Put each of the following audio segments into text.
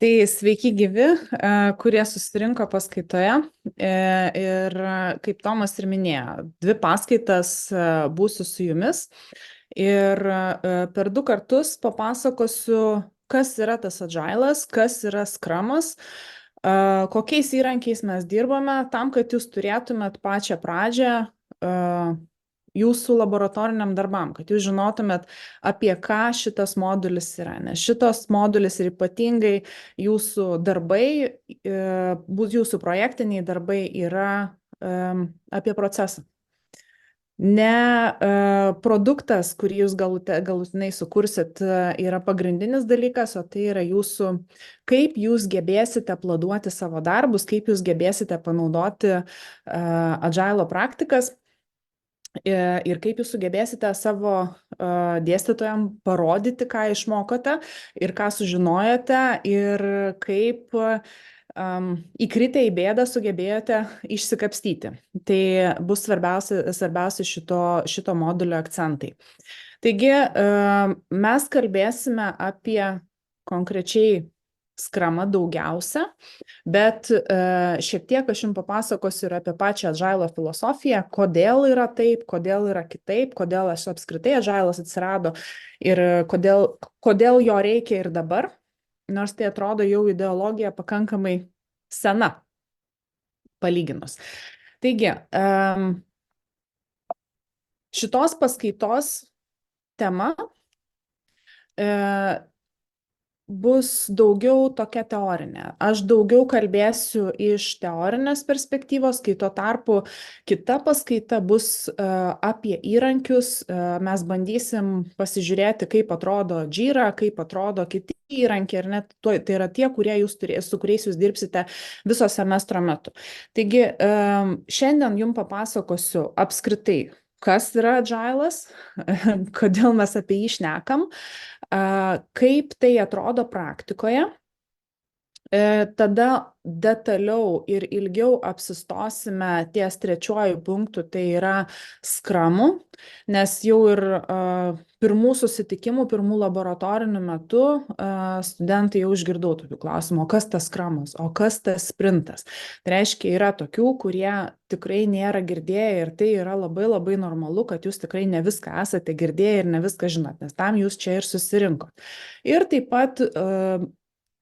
Tai sveiki gyvi, kurie susirinko paskaitoje. Ir kaip Tomas ir minėjo, dvi paskaitas būsiu su jumis. Ir per du kartus papasakosiu, kas yra tas Agile'as, kas yra Scrum'as, kokiais įrankiais mes dirbame, tam, kad jūs turėtumėt pačią pradžią jūsų laboratoriniam darbam, kad jūs žinotumėt, apie ką šitas modulis yra. Nes šitas modulis ir ypatingai jūsų darbai, jūsų projektiniai darbai yra apie procesą. Ne produktas, kurį jūs galutinai sukursit, yra pagrindinis dalykas, o tai yra jūsų, kaip jūs gebėsite planuoti savo darbus, kaip jūs gebėsite panaudoti Agile praktikas. Ir kaip jūs sugebėsite savo dėstytojam parodyti, ką išmokote ir ką sužinojote ir kaip įkritę į bėdą sugebėjote išsikapstyti. Tai bus svarbiausi šito modulio akcentai. Taigi mes kalbėsime apie konkrečiai Scrum'ą daugiausia, bet šiek tiek aš jums papasakosiu ir apie pačią Agile filosofiją, kodėl yra taip, kodėl yra kitaip, kodėl apskritai Agile'as atsirado ir kodėl jo reikia ir dabar, nors tai atrodo jau ideologija pakankamai sena palyginus. Taigi, šitos paskaitos tema bus daugiau tokia teorinė. Aš daugiau kalbėsiu iš teorinės perspektyvos, kai tuo tarpu kita paskaita bus apie įrankius. Mes bandysim pasižiūrėti, kaip atrodo Jira, kaip atrodo kiti įrankiai, ir net tai yra tie, su kuriais jūs dirbsite viso semestro metu. Taigi, šiandien jums papasakosiu apskritai, kas yra Agile'as, kodėl mes apie jį šnekam, kaip tai atrodo praktikoje. Tada detaliau ir ilgiau apsistosime ties trečiuoju punktu, tai yra Scrum'u, nes jau ir pirmų susitikimų, pirmų laboratorinių metu studentai jau išgirdau tokių klausimų, o kas tas Scrum'as, o kas tas sprintas. Tai reiškia, yra tokių, kurie tikrai nėra girdėję ir tai yra labai labai normalu, kad jūs tikrai ne viską esate girdėję ir ne viską žinot, nes tam jūs čia ir susirinkot. Ir taip pat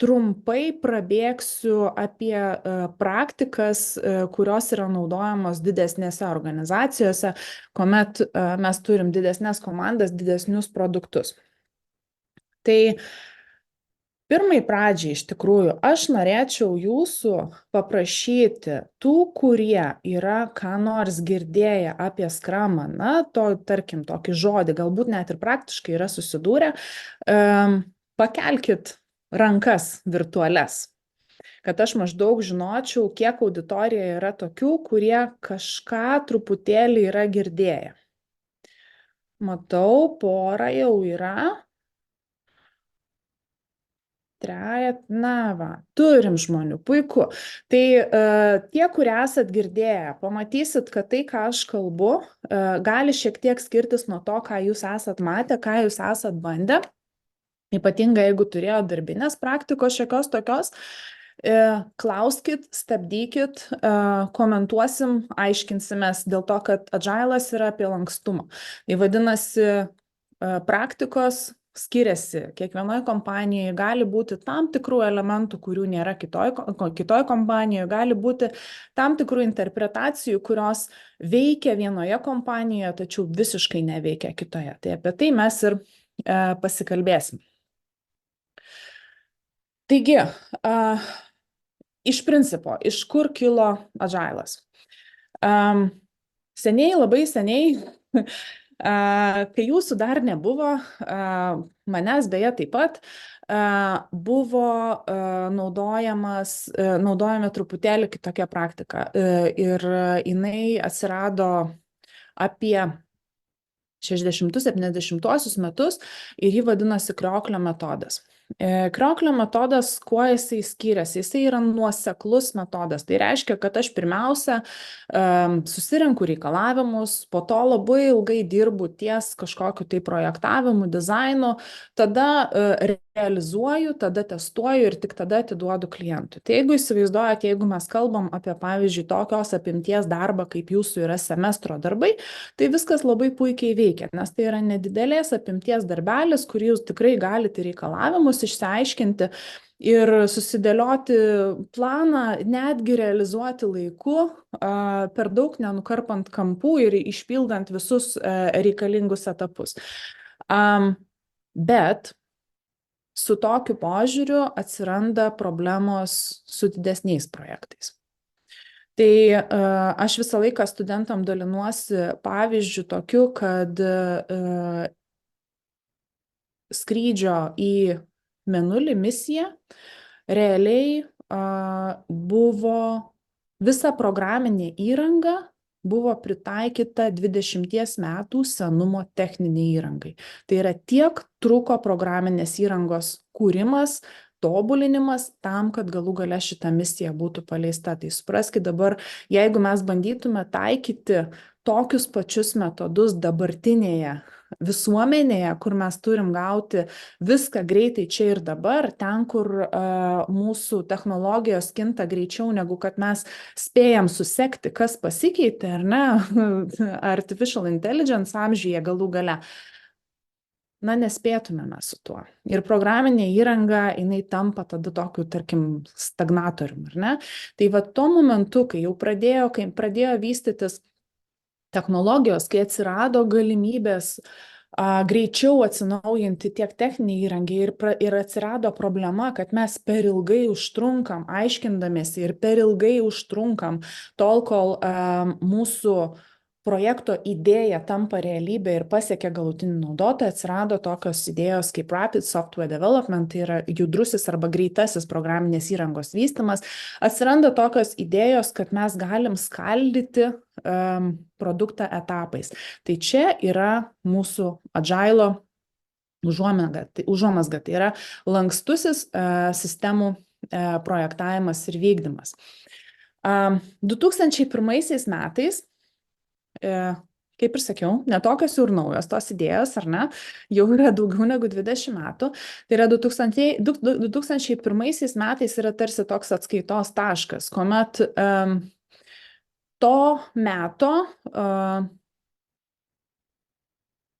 trumpai prabėgsiu apie praktikas, kurios yra naudojamos didesnėse organizacijose, kuomet mes turim didesnės komandas, didesnius produktus. Tai pirmai pradžiai iš tikrųjų aš norėčiau jūsų paprašyti tų, kurie yra ką nors girdėję apie Scrum'ą, na, tarkim, tokį žodį, galbūt net ir praktiškai yra susidūrę, pakelkit rankas virtualias, kad aš maždaug žinočiau, kiek auditorijoje yra tokių, kurie kažką truputėlį yra girdėję. Matau, pora jau yra. Na va, turim žmonių, puiku. Tai tie, kurie esat girdėję, pamatysit, kad tai, ką aš kalbu, gali šiek tiek skirtis nuo to, ką jūs esat matę, ką jūs esat bandę. Ypatingai, jeigu turėjo darbinės praktikos šiokios tokios, klauskit, stabdykit, komentuosim, aiškinsimės dėl to, kad Agile'as yra apie lankstumą. Tai vadinasi, praktikos skiriasi. Kiekvienoje kompanijoje gali būti tam tikrų elementų, kurių nėra kitoj kompanijoje, gali būti tam tikrų interpretacijų, kurios veikia vienoje kompanijoje, tačiau visiškai neveikia kitoje. Tai apie tai mes ir pasikalbėsim. Taigi, iš principo, iš kur kilo Agile'as? Labai seniai, kai jūsų dar nebuvo, manęs beje taip pat, buvo naudojama truputėlį kitokia praktika. Ir jinai atsirado apie 60-70 metus ir ji vadinasi krioklio metodas. Krioklio metodas, kuo jisai skiriasi? Jisai yra nuoseklus metodas. Tai reiškia, kad aš pirmiausia susirinku reikalavimus, po to labai ilgai dirbu ties kažkokiu tai projektavimu, dizainu, tada realizuoju, tada testuoju ir tik tada atiduodu klientui. Tai jeigu įsivaizduojat, jeigu mes kalbam apie, pavyzdžiui, tokios apimties darbą, kaip jūsų yra semestro darbai, tai viskas labai puikiai veikia, nes tai yra nedidelės apimties darbelis, kurį jūs tikrai galite reikalavimus išsiaiškinti ir susidėlioti planą, netgi realizuoti laiku, per daug nenukarpant kampų ir išpildant visus reikalingus etapus. Bet su tokiu požiūriu atsiranda problemos su didesniais projektais. Tai aš visą laiką studentam dalinuosi pavyzdžių tokiu, kad skrydžio į Mėnulį misija realiai buvo visa programinė įranga buvo pritaikyta 20 metų senumo techniniai įrangai. Tai yra tiek truko programinės įrangos kūrimas, tobulinimas tam, kad galų gale šita misija būtų paleista. Tai supraskite dabar, jeigu mes bandytume taikyti tokius pačius metodus dabartinėje visuomenėje, kur mes turim gauti viską greitai čia ir dabar, ten, kur mūsų technologijos kinta greičiau, negu kad mes spėjam susekti, kas pasikeitė, ar ne, artificial intelligence amžiuje galų gale. Na, nespėtumėme su tuo. Ir programinė įranga, jinai tampa tada tokiu, tarkim, stagnatorium, ar ne? Tai va tuo momentu, kai pradėjo vystytis technologijos, kai atsirado galimybės greičiau atsinaujinti tiek techninį įrangį ir atsirado problema, kad mes per ilgai užtrunkam, aiškindamėsi ir per ilgai užtrunkam tol, kol mūsų projekto idėja tampa realybė ir pasiekia galutinį naudotoją, atsirado tokios idėjos kaip Rapid Software Development, tai yra judrusis arba greitasis programinės įrangos vystymas. Atsiranda tokios idėjos, kad mes galim skaldyti produktą etapais. Tai čia yra mūsų Agile užuomazga, tai yra lankstusis sistemų projektavimas ir vykdymas. 2001 metais, kaip ir sakiau, netokios ir naujos tos idėjos, ar ne, jau yra daugiau negu 20 metų. Tai yra 2001 metais yra tarsi toks atskaitos taškas, kuomet to meto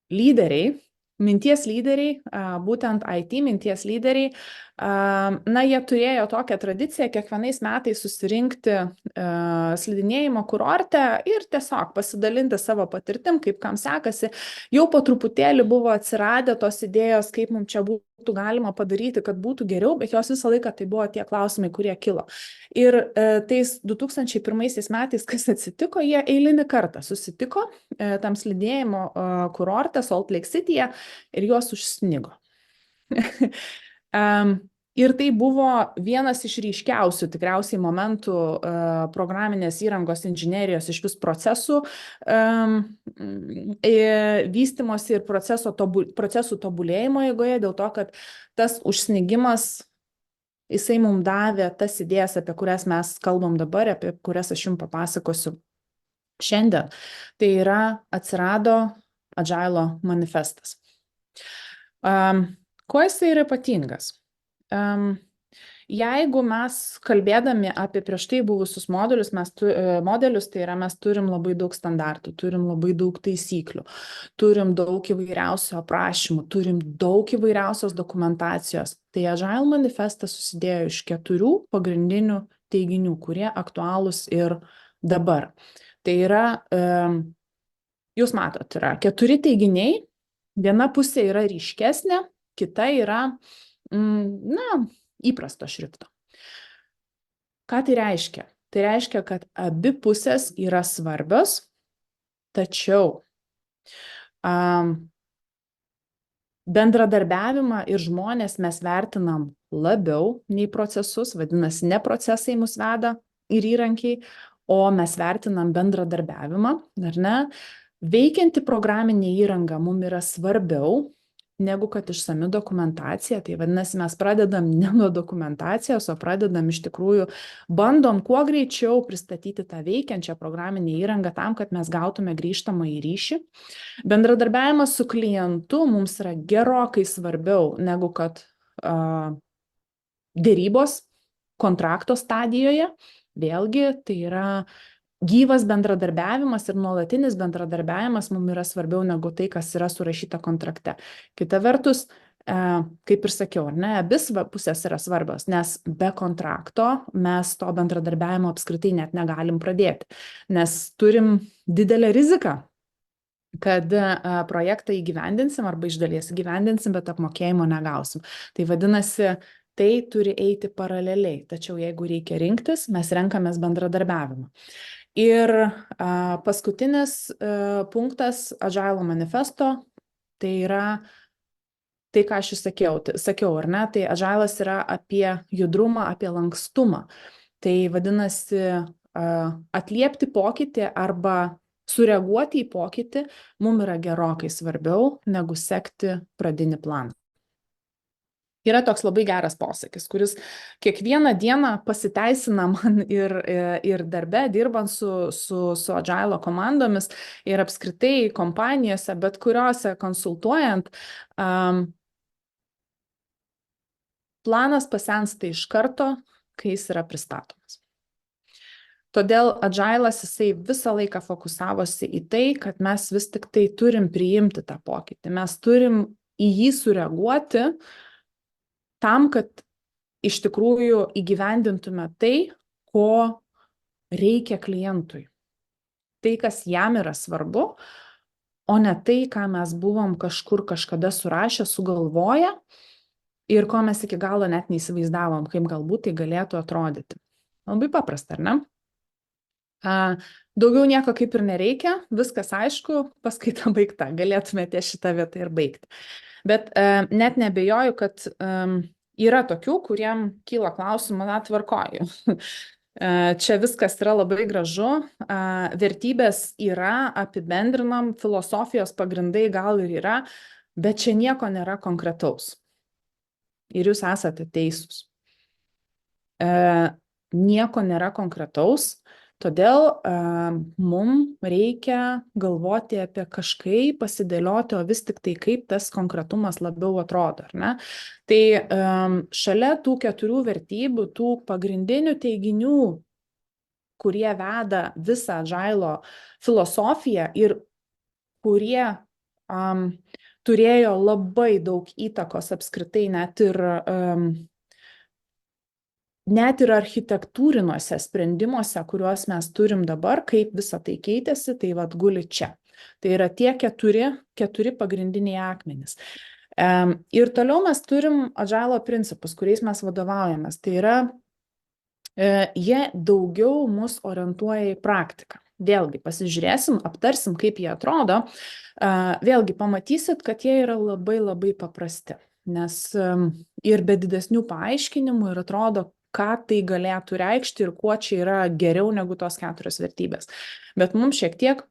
lyderiai, minties lyderiai, būtent IT minties lyderiai, na, jie turėjo tokią tradiciją kiekvienais metais susirinkti slidinėjimo kurorte ir tiesiog pasidalinti savo patirtim, kaip kam sekasi. Jau po truputėlį buvo atsiradę tos idėjos, kaip mums čia būtų galima padaryti, kad būtų geriau, bet jos visą laiką tai buvo tie klausimai, kurie kilo. Ir tais 2001 metais, kas atsitiko, jie eilinį kartą susitiko tam slidinėjimo kurorte Salt Lake Cityje ir juos užsnigo. Ir tai buvo vienas iš ryškiausių tikriausiai momentų programinės įrangos inžinerijos iš vis procesų vystymosi ir procesų tobulėjimo eigoje, dėl to, kad tas užsnigimas, jisai mums davė tas idėjas, apie kurias mes kalbam dabar, apie kurias aš jums papasakosiu šiandien. Tai yra atsirado Agile manifestas. Kuo jisai yra ypatingas? Jeigu mes kalbėdami apie prieš tai buvusius modelius, tai yra mes turim labai daug standartų, turim labai daug taisyklių, turim daug įvairiausių aprašymų, turim daug įvairiausios dokumentacijos. Tai Agile manifestas susidėjo iš 4 pagrindinių teiginių, kurie aktualūs ir dabar. Tai yra, jūs matot, yra 4 teiginiai, viena pusė yra ryškesnė, kita yra įprasto šrifto. Ką tai reiškia? Tai reiškia, kad abi pusės yra svarbios, tačiau bendradarbiavimą ir žmonės mes vertinam labiau nei procesus, vadinasi, ne procesai mus veda ir įrankiai, o mes vertinam bendradarbiavimą, ar ne? Veikianti programinė įranga mums yra svarbiau negu kad išsami dokumentacija. Tai vadinasi, mes pradedam ne nuo dokumentacijos, o pradedam iš tikrųjų, bandom kuo greičiau pristatyti tą veikiančią programinę įrangą tam, kad mes gautume grįžtamąjį ryšį. Bendradarbiavimas su klientu mums yra gerokai svarbiau negu kad dėrybos kontrakto stadijoje. Vėlgi, tai yra gyvas bendradarbiavimas ir nuolatinis bendradarbiavimas mums yra svarbiau negu tai, kas yra surašyta kontrakte. Kita vertus, kaip ir sakiau, abi pusės yra svarbios, nes be kontrakto mes to bendradarbiavimo apskritai net negalim pradėti, nes turim didelę riziką, kad projektą įgyvendinsim arba iš dalies įgyvendinsim, bet apmokėjimo negausim. Tai vadinasi, tai turi eiti paraleliai, tačiau jeigu reikia rinktis, mes renkamės bendradarbiavimą. Ir paskutinis punktas Agile manifesto, tai yra tai, ką aš sakiau, ar ne? Tai Agile'as yra apie judrumą, apie lankstumą. Tai vadinasi, atliepti pokytį arba sureaguoti į pokytį mums yra gerokai svarbiau negu sekti pradinį planą. Yra toks labai geras posakis, kuris kiekvieną dieną pasiteisina man ir darbe, dirbant su Agile komandomis ir apskritai kompanijose, bet kuriuose konsultuojant, planas pasensta iš karto, kai jis yra pristatomas. Todėl Agile'as jisai visą laiką fokusavosi į tai, kad mes vis tik tai turim priimti tą pokytį. Mes turim į jį sureaguoti tam, kad iš tikrųjų įgyvendintume tai, ko reikia klientui. Tai, kas jam yra svarbu, o ne tai, ką mes buvom kažkur kažkada surašę, sugalvoję ir ko mes iki galo net neįsivaizdavom, kaip galbūt tai galėtų atrodyti. Labai paprasta, ar ne? Daugiau nieko kaip ir nereikia, viskas aišku, paskaita baigta, galėtumėte šitą vietą ir baigti. Bet net nebejoju, kad yra tokių, kuriem kyla klausimų, na, tvarkoju. Čia viskas yra labai gražu, vertybės yra, apibendrinam, filosofijos pagrindai gal ir yra, bet čia nieko nėra konkretaus. Ir jūs esate teisūs. Nieko nėra konkretaus. Todėl mums reikia galvoti apie kažkaip pasidėlioti, o vis tik tai kaip tas konkretumas labiau atrodo, ar ne? Tai šalia tų 4 vertybių, tų pagrindinių teiginių, kurie veda visą Agile filosofiją ir kurie turėjo labai daug įtakos apskritai net ir architektūrinuose sprendimuose, kuriuos mes turim dabar, kaip visą tai keitėsi, tai vat guli čia. Tai yra tie 4 pagrindiniai akmenys. Ir toliau mes turim Agile principus, kuriais mes vadovaujamės. Tai yra, jie daugiau mus orientuoja į praktiką. Vėlgi pasižiūrėsim, aptarsim, kaip jie atrodo. Vėlgi pamatysit, kad jie yra labai labai paprasti, nes ir be didesnių paaiškinimų ir atrodo, ką tai galėtų reikšti ir kuo čia yra geriau negu tos 4 vertybės. Bet mums šiek tiek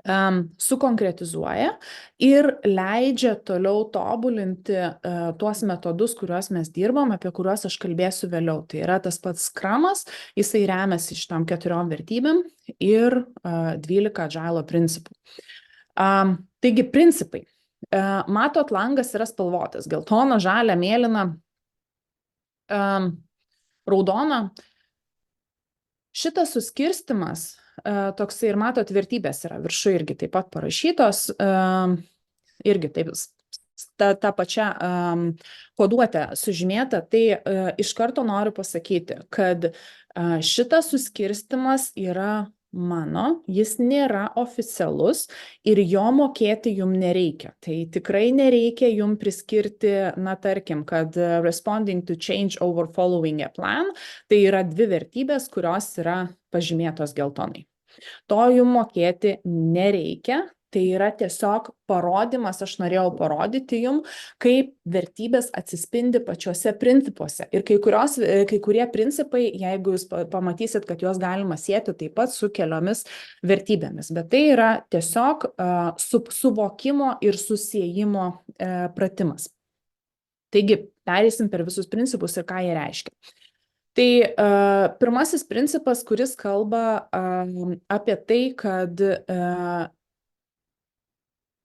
sukonkretizuoja ir leidžia toliau tobulinti tuos metodus, kuriuos mes dirbam, apie kuriuos aš kalbėsiu vėliau. Tai yra tas pats Scrumas, jisai remiasi šitam 4 vertybėm ir 12 Agile principų. Taigi principai. Matot, langas yra spalvotas, geltona, žalia, mėlyna, raudona. Šitas suskirstimas toksai ir matot, vertybės yra viršuje irgi taip pat parašytos, irgi taip ta pačia koduotė sužymėta, tai iš karto noriu pasakyti, kad šitas suskirstimas yra mano, jis nėra oficialus ir jo mokėti jum nereikia. Tai tikrai nereikia jum priskirti, na tarkim, kad responding to change over following a plan, tai yra 2 vertybės, kurios yra pažymėtos geltonai. To jum mokėti nereikia, Tai yra tiesiog parodymas, aš norėjau parodyti jum, kaip vertybės atsispindi pačiuose principuose. Ir kai kurie principai, jeigu jūs pamatysit, kad juos galima sieti taip pat su keliomis vertybėmis. Bet tai yra tiesiog suvokimo ir susiejimo pratimas. Taigi, pereisim per visus principus ir ką jie reiškia. Tai pirmasis principas, kuris kalba apie tai, kad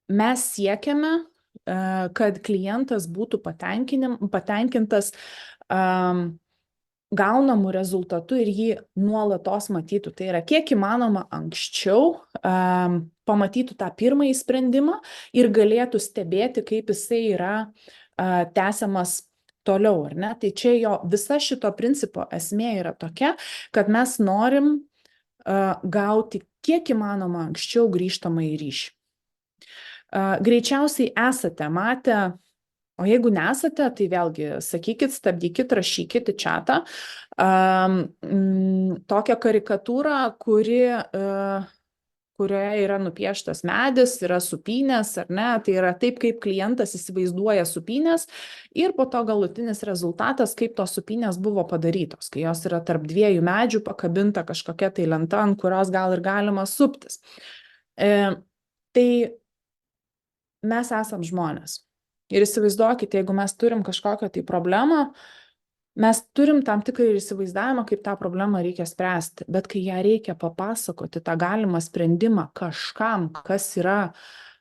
mes siekiame, kad klientas būtų patenkintas gaunamų rezultatų ir jį nuolatos matytų. Tai yra kiek įmanoma anksčiau pamatytų tą pirmąjį sprendimą ir galėtų stebėti, kaip jisai yra tęsiamas toliau, ar ne? Tai čia jo visa šito principo esmė yra tokia, kad mes norim gauti kiek įmanoma anksčiau grįžtamąjį ryšį. Greičiausiai esate matę, o jeigu nesate, tai vėlgi sakykit, stabdykit, rašykit į čatą tokią karikatūrą, kurioje yra nupieštas medis, yra supynės, ar ne, tai yra taip, kaip klientas įsivaizduoja supynės ir po to galutinis rezultatas, kaip tos supynės buvo padarytos, kai jos yra tarp dviejų medžių pakabinta kažkokia tai lenta, ant kurios gal ir galima suptis. Tai mes esam žmonės. Ir įsivaizduokite, jeigu mes turim kažkokią tai problemą, mes turim tam tikrą įsivaizdavimą, kaip tą problemą reikia spręsti, bet kai ją reikia papasakoti, tą galimą sprendimą kažkam, kas yra,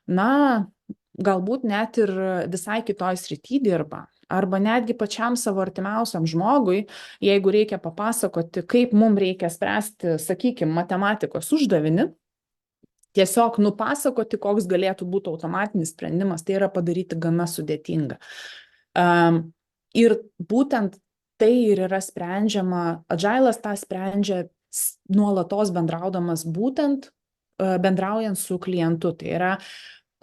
galbūt net ir visai kitoj srity dirba, arba netgi pačiam savo artimiausiam žmogui, jeigu reikia papasakoti, kaip mums reikia spręsti, sakykime, matematikos uždavinį, tiesiog nupasakoti, koks galėtų būti automatinis sprendimas, tai yra padaryti gana sudėtinga. Ir būtent tai ir yra sprendžiama, Agile'as tą sprendžia nuolatos bendraudamas, būtent bendraujant su klientu. Tai yra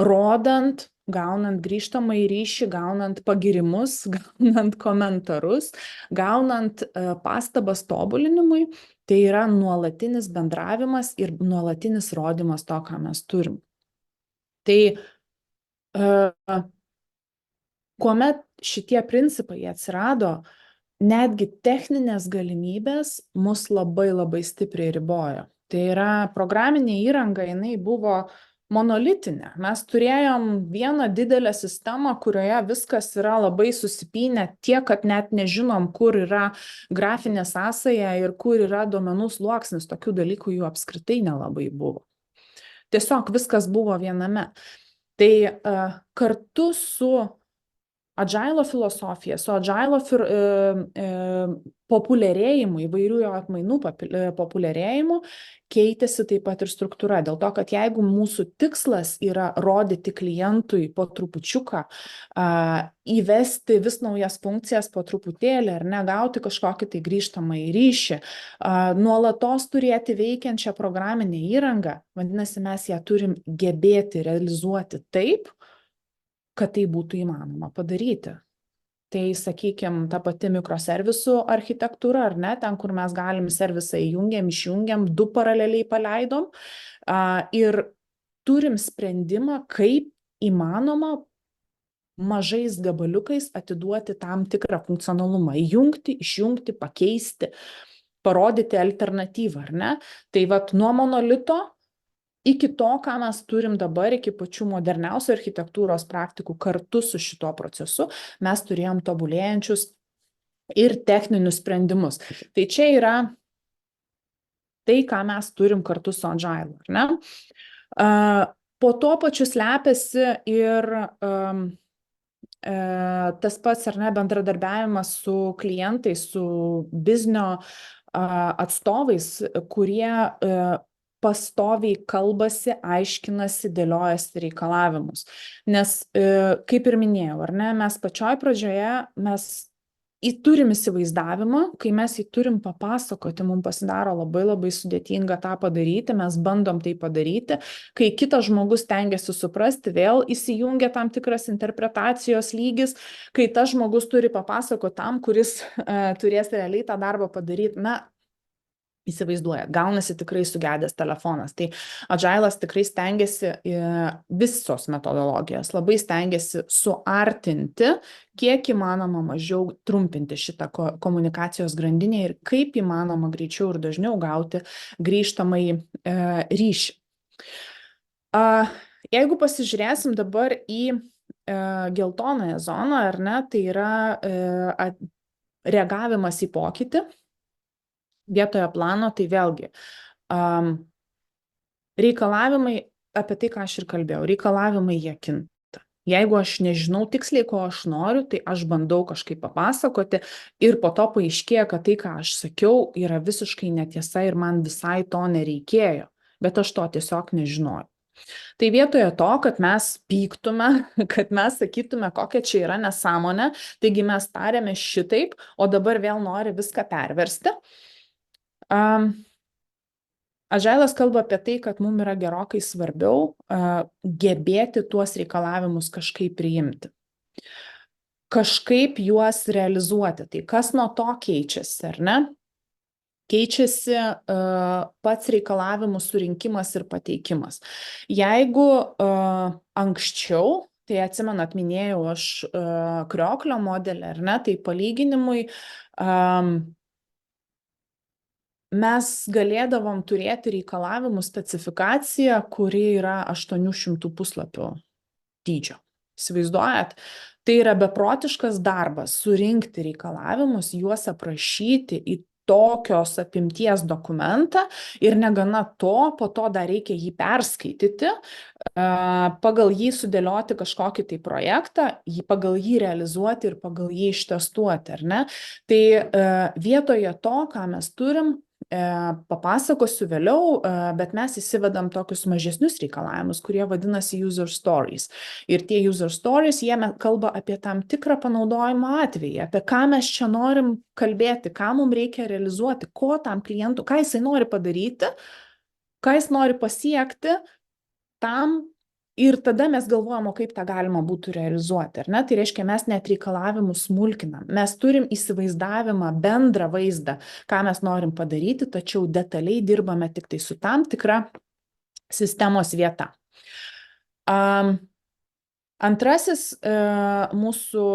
rodant, gaunant grįžtamąjį ryšį, gaunant pagirimus, gaunant komentarus, gaunant pastabas tobulinimui. Tai yra nuolatinis bendravimas ir nuolatinis rodymas to, ką mes turim. Tai kuomet šitie principai atsirado, netgi techninės galimybės mus labai labai stipriai ribojo. Tai yra programinė įranga, jinai buvo monolitinė. Mes turėjom vieną didelę sistemą, kurioje viskas yra labai susipynę tiek, kad net nežinom, kur yra grafinė sąsaja ir kur yra duomenų sluoksnis. Tokių dalykų jų apskritai nelabai buvo. Tiesiog viskas buvo viename. Tai kartu su Agile filosofija, su Agile populiarėjimu, įvairių jo atmainų populiarėjimu, keitėsi taip pat ir struktūra. Dėl to, kad jeigu mūsų tikslas yra rodyti klientui po trupučiuką, įvesti vis naujas funkcijas po truputėlį, ar negauti kažkokį tai grįžtamąjį ryšį, nuolatos turėti veikiančią programinę įrangą, vadinasi, mes ją turim gebėti realizuoti taip, kad tai būtų įmanoma padaryti. Tai, sakykime, ta pati mikroservisų architektūra, ar ne, ten, kur mes galim servisą įjungiam, išjungiam, du paraleliai paleidom ir turim sprendimą, kaip įmanoma mažais gabaliukais atiduoti tam tikrą funkcionalumą, įjungti, išjungti, pakeisti, parodyti alternatyvą, ar ne. Tai vat nuo monolito iki to, ką mes turim dabar, iki pačių moderniausių architektūros praktikų kartu su šituo procesu, mes turėjom tobulėjančius ir techninius sprendimus. Tai čia yra tai, ką mes turim kartu su Agile, ar ne? Po to pačiu slepiasi ir tas pats, ar ne, bendradarbiavimas su klientais, su biznio atstovais, kurie pastoviai kalbasi, aiškinasi, dėliojasi reikalavimus. Nes, kaip ir minėjau, ar ne, mes pačioj pradžioje mes turim įsivaizdavimą, kai mes jį turim papasakoti, mums pasidaro labai labai sudėtinga tą padaryti, mes bandom tai padaryti, kai kitas žmogus tengiasi suprasti, vėl įsijungia tam tikras interpretacijos lygis, kai tas žmogus turi papasakoti tam, kuris turės realiai tą darbą padaryti, Įsivaizduojat, gaunasi tikrai sugedęs telefonas. Tai Agile'as tikrai stengiasi, visos metodologijos labai stengiasi suartinti, kiek įmanoma mažiau trumpinti šitą komunikacijos grandinę ir kaip įmanoma greičiau ir dažniau gauti grįžtamąjį ryšį. Jeigu pasižiūrėsim dabar į geltonąją zoną, ar ne, tai yra reagavimas į pokytį vietoje plano, tai vėlgi reikalavimai, apie tai, ką aš ir kalbėjau, reikalavimai jie kinta. Jeigu aš nežinau tiksliai, ko aš noriu, tai aš bandau kažkaip papasakoti ir po to paaiškėja, kad tai, ką aš sakiau, yra visiškai netiesa ir man visai to nereikėjo, bet aš to tiesiog nežinojau. Tai vietoje to, kad mes pyktume, kad mes sakytume, kokia čia yra nesąmonė, taigi mes tarėme šitaip, o dabar vėl nori viską perversti. Agile'as kalba apie tai, kad mums yra gerokai svarbiau gebėti tuos reikalavimus kažkaip priimti. Kažkaip juos realizuoti. Tai kas nuo to keičiasi, ar ne? Keičiasi pats reikalavimų surinkimas ir pateikimas. Jeigu anksčiau, tai atsimenat, minėjau aš krioklio modelį, ar ne, tai palyginimui mes galėdavom turėti reikalavimų specifikaciją, kuri yra 800 puslapių dydžio. Įsivaizduojat? Tai yra beprotiškas darbas surinkti reikalavimus, juos aprašyti į tokios apimties dokumentą ir negana to, po to dar reikia jį perskaityti, pagal jį sudėlioti kažkokį tai projektą, pagal jį realizuoti ir pagal jį ištestuoti, ar ne? Tai vietoje to, ką mes turim, papasakosiu vėliau, bet mes įsivedam tokius mažesnius reikalavimus, kurie vadinasi user stories. Ir tie user stories, jie kalba apie tam tikrą panaudojimo atvejį, apie ką mes čia norim kalbėti, ką mums reikia realizuoti, ko tam klientui, ką jisai nori padaryti, ką jis nori pasiekti tam. Ir tada mes galvojam, kaip tą galima būtų realizuoti, ar ne? Tai reiškia, mes net reikalavimus smulkinam. Mes turim įsivaizdavimą, bendrą vaizdą, ką mes norim padaryti, tačiau detaliai dirbame tik tai su tam tikra sistemos vieta. Antrasis mūsų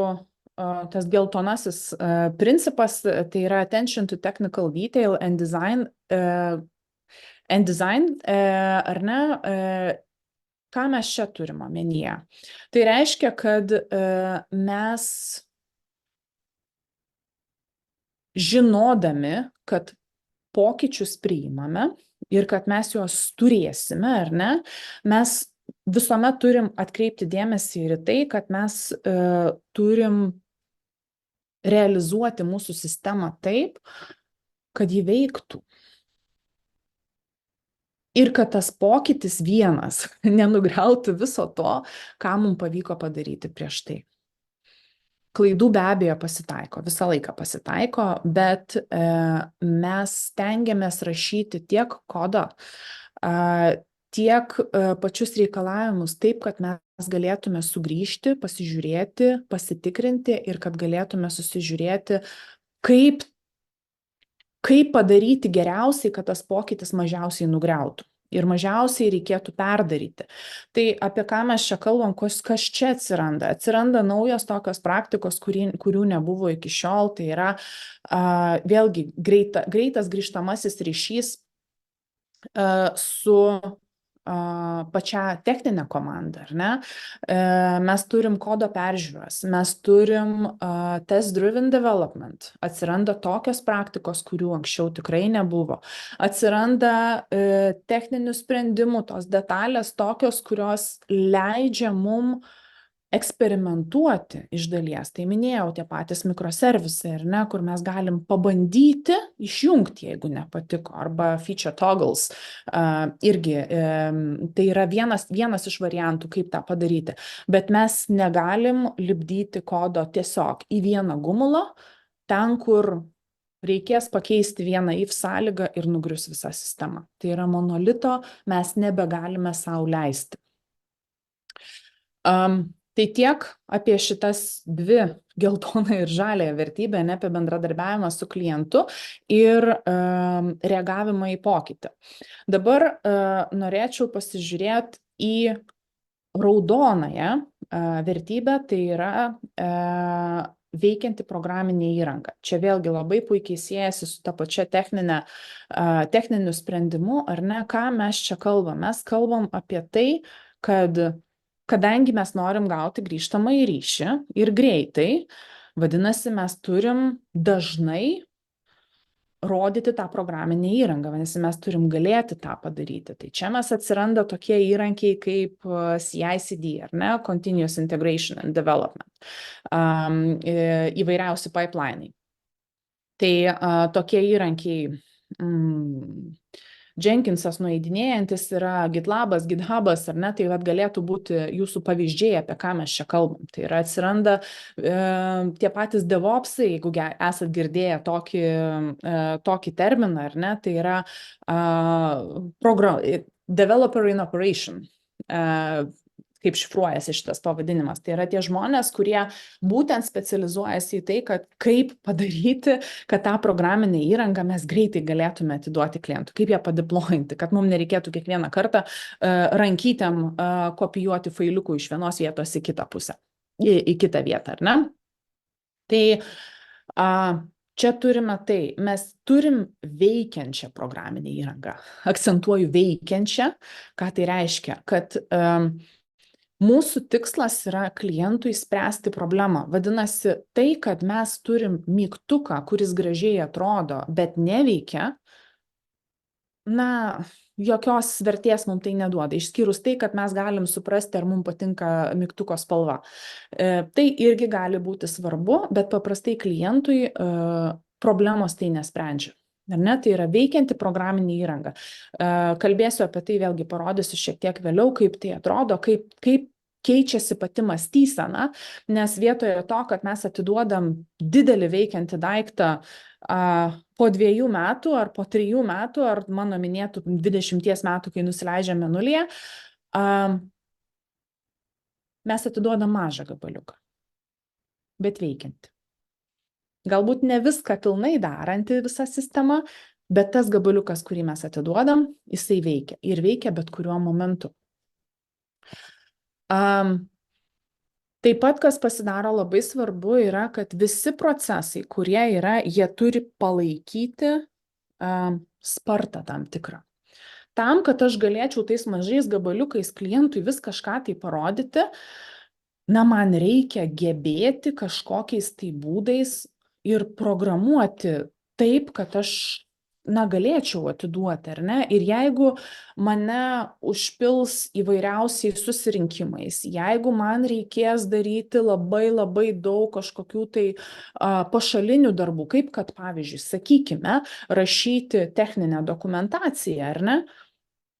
tas geltonasis principas, tai yra attention to technical detail and design, ar ne? Ką mes čia turim omenyje? Tai reiškia, kad mes žinodami, kad pokyčius priimame ir kad mes juos turėsime, ar ne, mes visuomet turim atkreipti dėmesį ir į tai, kad mes turim realizuoti mūsų sistemą taip, kad ji veiktų. Ir kad tas pokytis vienas nenugriautų viso to, ką mums pavyko padaryti prieš tai. Klaidų be abejo pasitaiko, visą laiką pasitaiko, bet mes stengiamės rašyti tiek kodą, tiek pačius reikalavimus taip, kad mes galėtume sugrįžti, pasižiūrėti, pasitikrinti ir kad galėtume susižiūrėti, kaip padaryti geriausiai, kad tas pokytis mažiausiai nugriautų ir mažiausiai reikėtų perdaryti. Tai apie ką mes čia kalbam, kas čia atsiranda? Atsiranda naujos tokios praktikos, kurių nebuvo iki šiol, tai yra vėlgi greitas grįžtamasis ryšys su pačią techninę komandą, ar ne? Mes turim kodo peržiūros, mes turim test-driven development, atsiranda tokios praktikos, kurių anksčiau tikrai nebuvo, atsiranda techninių sprendimų, tos detalės tokios, kurios leidžia mum eksperimentuoti iš dalies. Tai minėjau, tie patys mikroservisai, ar ne, kur mes galim pabandyti išjungti, jeigu nepatiko, arba feature toggles. Irgi tai yra vienas iš variantų, kaip tą padaryti. Bet mes negalim lipdyti kodo tiesiog į vieną gumulą, ten, kur reikės pakeisti vieną if sąlygą ir nugrius visą sistemą. Tai yra monolito, mes nebegalime sau leisti. Tai tiek apie šitas dvi geltoną ir žaliąją vertybę, ne apie bendradarbiavimą su klientu ir reagavimą į pokytį. Dabar norėčiau pasižiūrėti į raudonąją vertybę, tai yra veikianti programinė įranga. Čia vėlgi labai puikiai siejasi su ta pačia techniniu sprendimu, ar ne, ką mes čia kalbam. Mes kalbam apie tai, kad kadangi mes norim gauti grįžtamąjį ryšį ir greitai, vadinasi, mes turim dažnai rodyti tą programinę įrangą, vadinasi, mes turim galėti tą padaryti. Tai čia mes atsiranda tokie įrankiai kaip CI/CD, ar ne, Continuous Integration and Development, įvairiausi pipeline'ai. Tai tokie įrankiai, Jenkinsas nueidinėjantis yra GitLabas, GitHubas, ar ne, tai galėtų būti jūsų pavyzdžiai, apie ką mes čia kalbam. Tai yra atsiranda tie patys DevOpsai, jeigu esat girdėję tokį terminą, ar ne, tai yra Developer in Operation, kaip šifruojasi šitas pavadinimas. Tai yra tie žmonės, kurie būtent specializuojasi į tai, kad kaip padaryti, kad tą programinę įrangą mes greitai galėtume atiduoti klientui, kaip ją padeployinti, kad mums nereikėtų kiekvieną kartą rankytėm kopijuoti failiukų iš vienos vietos į kitą pusę, į kitą vietą, ar ne? Tai čia turime tai, mes turim veikiančią programinę įrangą. Akcentuoju veikiančią, ką tai reiškia, kad mūsų tikslas yra klientui spręsti problemą. Vadinasi, tai, kad mes turim mygtuką, kuris gražiai atrodo, bet neveikia, jokios vertės mums tai neduoda, išskyrus tai, kad mes galim suprasti, ar mums patinka mygtuko spalva. Tai irgi gali būti svarbu, bet paprastai klientui problemos tai nesprendžia. Ar ne? Tai yra veikianti programinė įranga. Kalbėsiu apie tai, vėlgi parodysiu šiek tiek vėliau, kaip tai atrodo, kaip keičiasi pati mąstysena, nes vietoje to, kad mes atiduodam didelį veikiantį daiktą po 2 metų ar po 3 metų, ar mano minėtų 20 metų, kai nusileidžia mėnulyje, mes atiduodam mažą gabaliuką, bet veikiantį. Galbūt ne viską pilnai daranti visa sistema, bet tas gabaliukas, kurį mes atiduodam, jisai veikia ir veikia bet kuriuo momentu. Taip pat, kas pasidaro labai svarbu, yra, kad visi procesai, kurie yra, jie turi palaikyti spartą tam tikrą. Tam, kad aš galėčiau tais mažais gabaliukais klientui vis kažką tai parodyti, man reikia gebėti kažkokiais tai būdais ir programuoti taip, kad aš galėčiau atiduoti, ar ne? Ir jeigu mane užpils įvairiausiais susirinkimais, jeigu man reikės daryti labai labai daug kažkokių tai pašalinių darbų, kaip kad, pavyzdžiui, sakykime, rašyti techninę dokumentaciją, ar ne?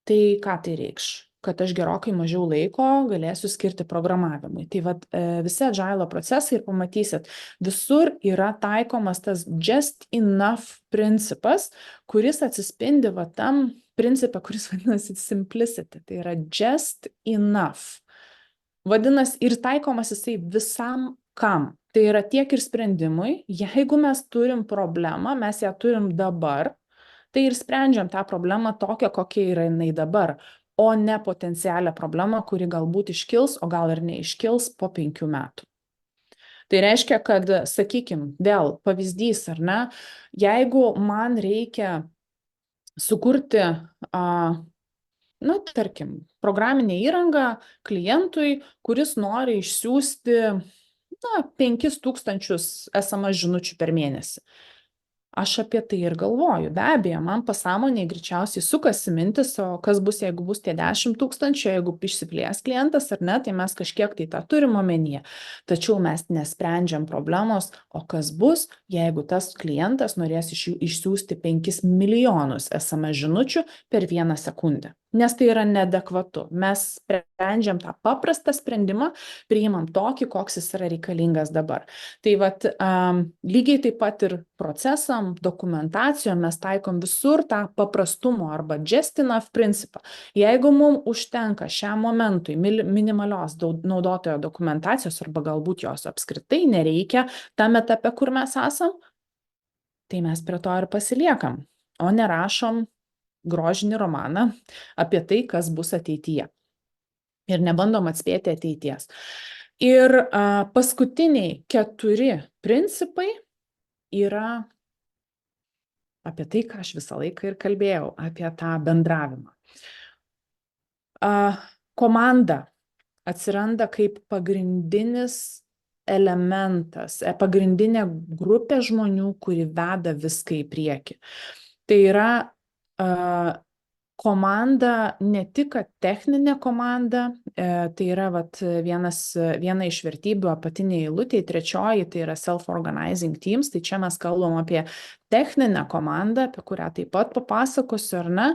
Tai ką tai reikš? Kad aš gerokai mažiau laiko galėsiu skirti programavimui. Tai visi agile procesai ir pamatysit, visur yra taikomas tas just enough principas, kuris atsispindi tam principą, kuris vadinasi simplicity. Tai yra just enough. Vadinasi, ir taikomas jisai visam kam. Tai yra tiek ir sprendimui, jeigu mes turim problemą, mes ją turim dabar, tai ir sprendžiam tą problemą tokią, kokia yra jinai dabar, o ne potencialią problemą, kuri galbūt iškils, o gal ir neiškils po 5 metų. Tai reiškia, kad, sakykim, vėl pavyzdys, ar ne, jeigu man reikia sukurti, tarkim, programinę įrangą klientui, kuris nori išsiųsti 5000 SMS žinučių per mėnesį. Aš apie tai ir galvoju. Be abejo, man pasąmonėje greičiausiai sukasi mintis, o kas bus, jeigu bus tie 10 000, jeigu išsiplės klientas ar ne, tai mes kažkiek tai tą turim omenyje. Tačiau mes nesprendžiam problemos, o kas bus, jeigu tas klientas norės iš jų išsiųsti 5 milijonus SMS žinučių per 1 sekundę. nes tai yra neadekvatu. Mes sprendžiam tą paprastą sprendimą, priimam tokį, koks jis yra reikalingas dabar. Tai vat lygiai taip pat ir procesam, dokumentacijom mes taikom visur tą paprastumo arba just enough principą. Jeigu mums užtenka šiam momentui minimalios naudotojo dokumentacijos arba galbūt jos apskritai nereikia tam etape, kur mes esam, tai mes prie to ir pasiliekam, o nerašom grožinį romaną apie tai, kas bus ateityje. Ir nebandom atspėti ateities. Ir paskutiniai 4 principai yra apie tai, ką aš visą laiką ir kalbėjau, apie tą bendravimą. Komanda atsiranda kaip pagrindinis elementas, pagrindinė grupė žmonių, kuri veda viską į priekį. Tai yra komanda, ne tik techninė komanda, tai yra viena iš vertybių apatinėje eilutėje, 3 tai yra self-organizing teams, tai čia mes kalbam apie techninę komandą, apie kurią taip pat papasakosiu, ar ne?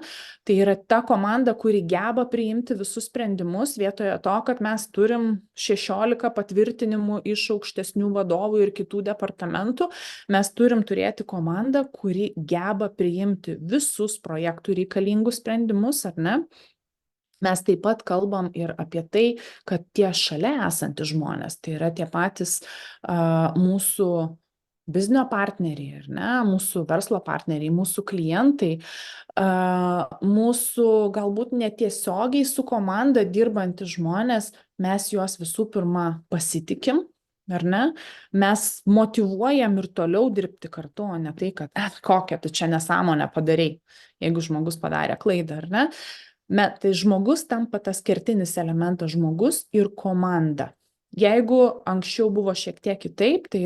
Tai yra ta komanda, kuri geba priimti visus sprendimus vietoje to, kad mes turim 16 patvirtinimų iš aukštesnių vadovų ir kitų departamentų. Mes turim turėti komandą, kuri geba priimti visus projektų reikalingus sprendimus, ar ne? Mes taip pat kalbam ir apie tai, kad tie šalia esantys žmonės, tai yra tie patys mūsų biznio partneriai, ar ne, mūsų verslo partneriai, mūsų klientai, mūsų galbūt netiesiogiai su komanda dirbantys žmonės, mes juos visų pirma pasitikim, ar ne? Mes motyvuojam ir toliau dirbti kartu, o ne tai, kad kokią tu čia nesąmonę padarei, jeigu žmogus padarė klaidą, ar ne? Tai žmogus tampa tas kertinis elementas, žmogus ir komanda. Jeigu anksčiau buvo šiek tiek kitaip, tai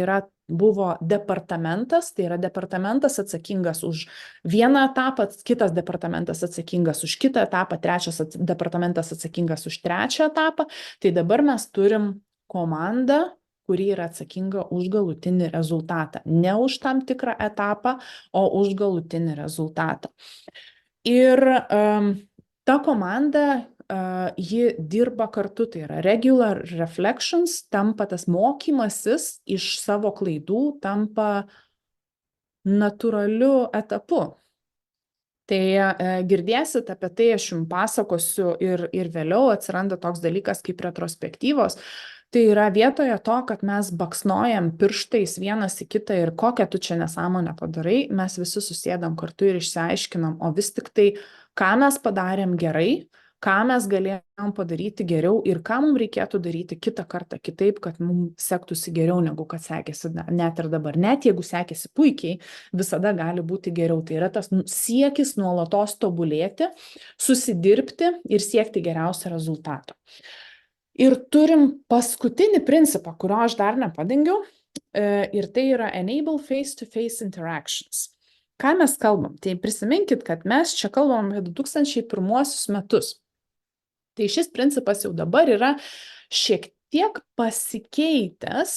buvo departamentas, tai yra departamentas atsakingas už vieną etapą, kitas departamentas atsakingas už kitą etapą, trečias departamentas atsakingas už trečią etapą, tai dabar mes turim komandą, kuri yra atsakinga už galutinį rezultatą. Ne už tam tikrą etapą, o už galutinį rezultatą. Ir ta komanda, ji dirba kartu, tai yra regular reflections, tampa tas mokymasis iš savo klaidų, tampa natūraliu etapu. Tai girdėsit apie tai, aš jums pasakosiu ir vėliau atsiranda toks dalykas kaip retrospektyvos. Tai yra vietoje to, kad mes baksnojam pirštais vienas į kitą ir kokią tu čia nesąmonę padarai, mes visi susėdam kartu ir išsiaiškinam, o vis tik tai, ką mes padarėm gerai, ką mes galėjom padaryti geriau ir ką mums reikėtų daryti kitą kartą kitaip, kad mums sektųsi geriau, negu kad sekėsi net ir dabar. Net jeigu sekėsi puikiai, visada gali būti geriau. Tai yra tas siekis nuolatos tobulėti, susidirbti ir siekti geriausio rezultato. Ir turim paskutinį principą, kurio aš dar nepadengiau, ir tai yra enable face-to-face interactions. Ką mes kalbam? Tai prisiminkit, kad mes čia kalbam apie 2001 metus. Tai šis principas jau dabar yra šiek tiek pasikeitęs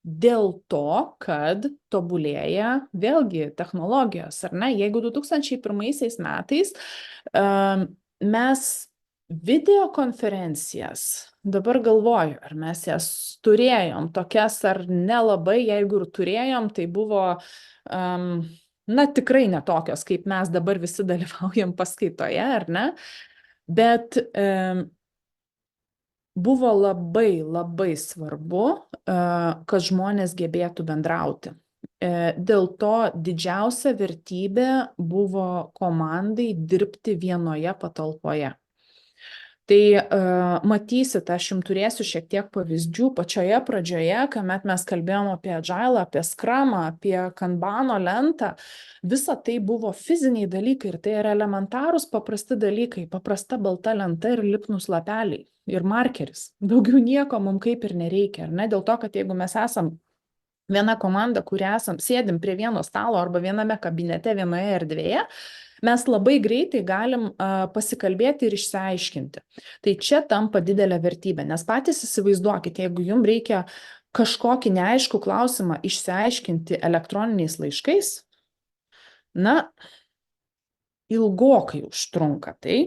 dėl to, kad tobulėja vėlgi technologijos, ar ne? Jeigu 2001 metais mes videokonferencijas, dabar galvoju, ar mes jas turėjom tokias ar nelabai, jeigu ir turėjom, tai buvo tikrai netokios, kaip mes dabar visi dalyvaujam paskaitoje, ar ne? Bet buvo labai, labai svarbu, kad žmonės gebėtų bendrauti. Dėl to didžiausia vertybė buvo komandai dirbti vienoje patalpoje. Tai matysit, aš jums turėsiu šiek tiek pavyzdžių pačioje pradžioje, kuomet mes kalbėjom apie Agile, apie Scrumą, apie Kanbano lentą. Visa tai buvo fiziniai dalykai ir tai yra elementarūs paprasti dalykai, paprasta balta lenta ir lipnūs lapeliai ir markeris. Daugiau nieko mums kaip ir nereikia, ar ne? Dėl to, kad jeigu mes esam viena komanda, kuri sėdim prie vieno stalo arba viename kabinete, vienoje erdvėje, mes labai greitai galim pasikalbėti ir išsiaiškinti. Tai čia tampa didelė vertybė, nes patys įsivaizduokite, jeigu jums reikia kažkokį neaiškų klausimą išsiaiškinti elektroniniais laiškais, ilgokai užtrunka tai.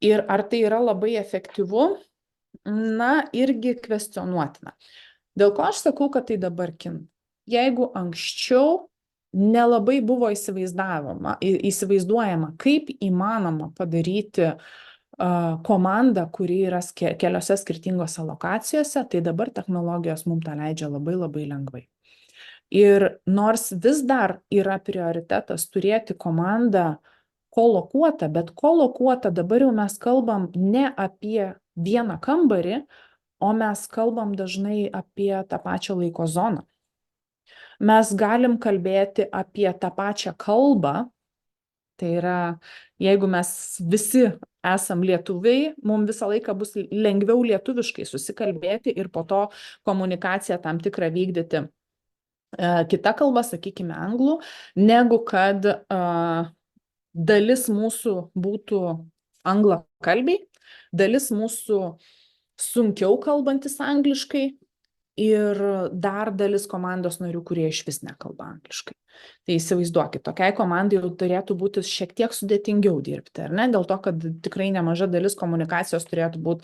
Ir ar tai yra labai efektyvu, na, irgi kvestionuotina. Dėl ko aš sakau, kad tai dabar kinta? Jeigu anksčiau nelabai buvo įsivaizduojama, kaip įmanoma padaryti komandą, kuri yra keliose skirtingose lokacijose, tai dabar technologijos mums tą leidžia labai labai lengvai. Ir nors vis dar yra prioritetas turėti komandą kolokuotą, bet kolokuotą dabar jau mes kalbam ne apie vieną kambarį, o mes kalbam dažnai apie tą pačią laiko zoną. Mes galim kalbėti apie tą pačią kalbą, tai yra, jeigu mes visi esam lietuviai, mums visą laiką bus lengviau lietuviškai susikalbėti ir po to komunikaciją tam tikrą vykdyti kita kalba, sakykime, anglų, negu kad dalis mūsų būtų anglakalbiai, dalis mūsų sunkiau kalbantis angliškai ir dar dalis komandos narių, kurie išvis nekalba angliškai. Tai įsivaizduokit, tokiai komandai jau turėtų būti šiek tiek sudėtingiau dirbti, ar ne? Dėl to, kad tikrai nemaža dalis komunikacijos turėtų būti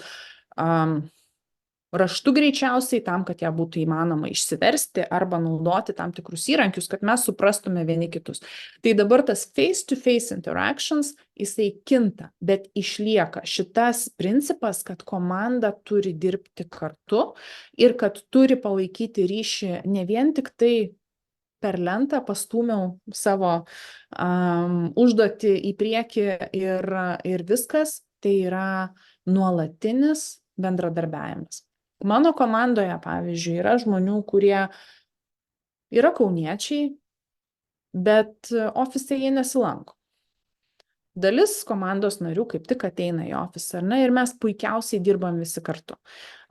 raštu greičiausiai, tam, kad ją būtų įmanoma išsiversti arba naudoti tam tikrus įrankius, kad mes suprastume vieni kitus. Tai dabar tas face-to-face interactions, jisai kinta, bet išlieka šitas principas, kad komanda turi dirbti kartu ir kad turi palaikyti ryšį ne vien tik tai per lentą pastūmiau savo užduotį į priekį ir viskas, tai yra nuolatinis bendradarbiavimas. Mano komandoje, pavyzdžiui, yra žmonių, kurie yra kauniečiai, bet ofise jie nesilanko. Dalis komandos narių kaip tik ateina į ofisą, ar ne, ir mes puikiausiai dirbam visi kartu.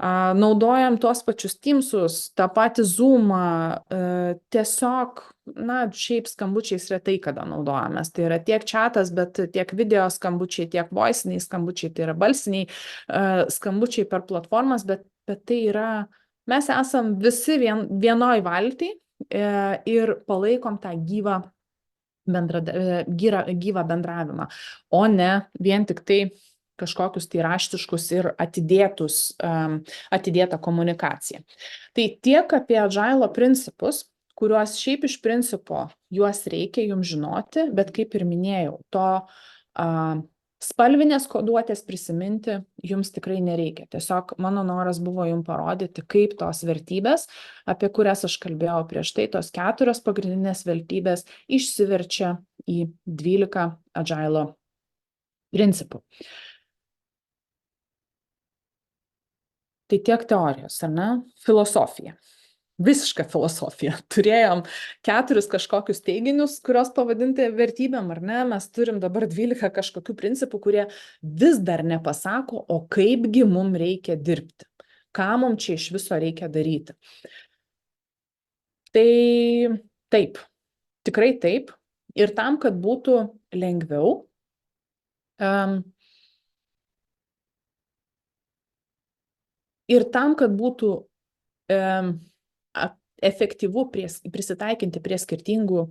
Naudojam tuos pačius Teamsus, tą patį Zoomą, tiesiog, na, šiaip skambučiais retai kada naudojamės. Tai yra tiek chatas, bet tiek video skambučiai, tiek voiciniai skambučiai, tai yra balsiniai skambučiai per platformas, bet tai yra, mes esam visi vienoj valty ir palaikom tą gyvą bendravimą, o ne vien tik tai kažkokius tai raštiškus ir atidėtą komunikaciją. Tai tiek apie Agile principus, kuriuos šiaip iš principo juos reikia jums žinoti, bet kaip ir minėjau, to spalvinės koduotės prisiminti jums tikrai nereikia. Tiesiog mano noras buvo jums parodyti, kaip tos vertybės, apie kurias aš kalbėjau prieš tai, tos 4 pagrindinės vertybės išsiverčia į 12 Agile principų. Tai tiek teorijos, ar ne? Filosofija. Visiška filosofija. Turėjom 4 kažkokius teiginius, kurios pavadinti vertybėm, ar ne? Mes turim dabar 12 kažkokių principų, kurie vis dar nepasako, o kaipgi mums reikia dirbti. Ką mums čia iš viso reikia daryti. Tai taip, tikrai taip. Ir tam, kad būtų lengviau, ir tam, kad būtų efektyvu prisitaikinti prie skirtingų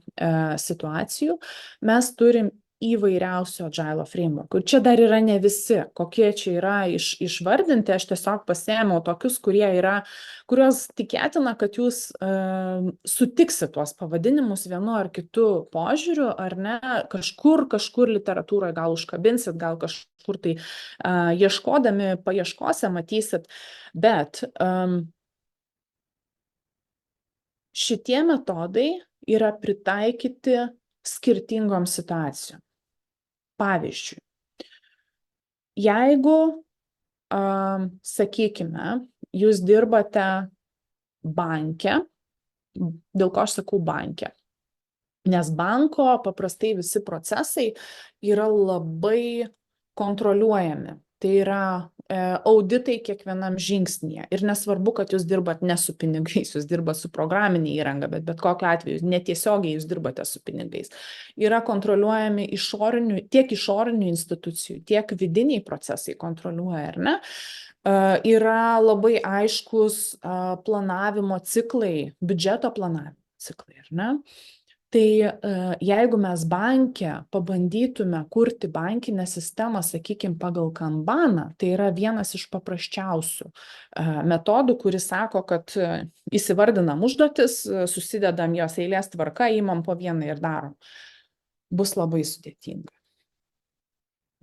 situacijų, mes turim įvairiausių Agile frameworkų. Ir čia dar yra ne visi, kokie čia yra išvardinti, aš tiesiog pasiėmiau tokius, kuriuos tikėtina, kad jūs sutiksit tuos pavadinimus vienu ar kitu požiūriu, ar ne, kažkur literatūroje gal užkabinsit, gal kažkur tai ieškodami paieškose matysit, bet šitie metodai yra pritaikyti skirtingom situacijom. Pavyzdžiui, jeigu, sakykime, jūs dirbate banke, dėl ko aš sakau banke, nes banko paprastai visi procesai yra labai kontroliuojami. Tai yra auditai kiekvienam žingsnyje. Ir nesvarbu, kad jūs dirbat ne su pinigais, jūs dirbat su programinė įranga, bet kokiu atveju netiesiogiai jūs dirbate su pinigais. Yra kontroliuojami tiek išorinių institucijų, tiek vidiniai procesai kontroliuoja, ar ne? Yra labai aiškus planavimo ciklai, biudžeto planavimo ciklai, ar ne? Tai jeigu mes banke pabandytume kurti bankinę sistemą, sakykime, pagal kanbaną, tai yra vienas iš paprasčiausių metodų, kuris sako, kad įsivardinam užduotis, susidedam jos eilės tvarka, įmam po vieną ir darom. Bus labai sudėtinga.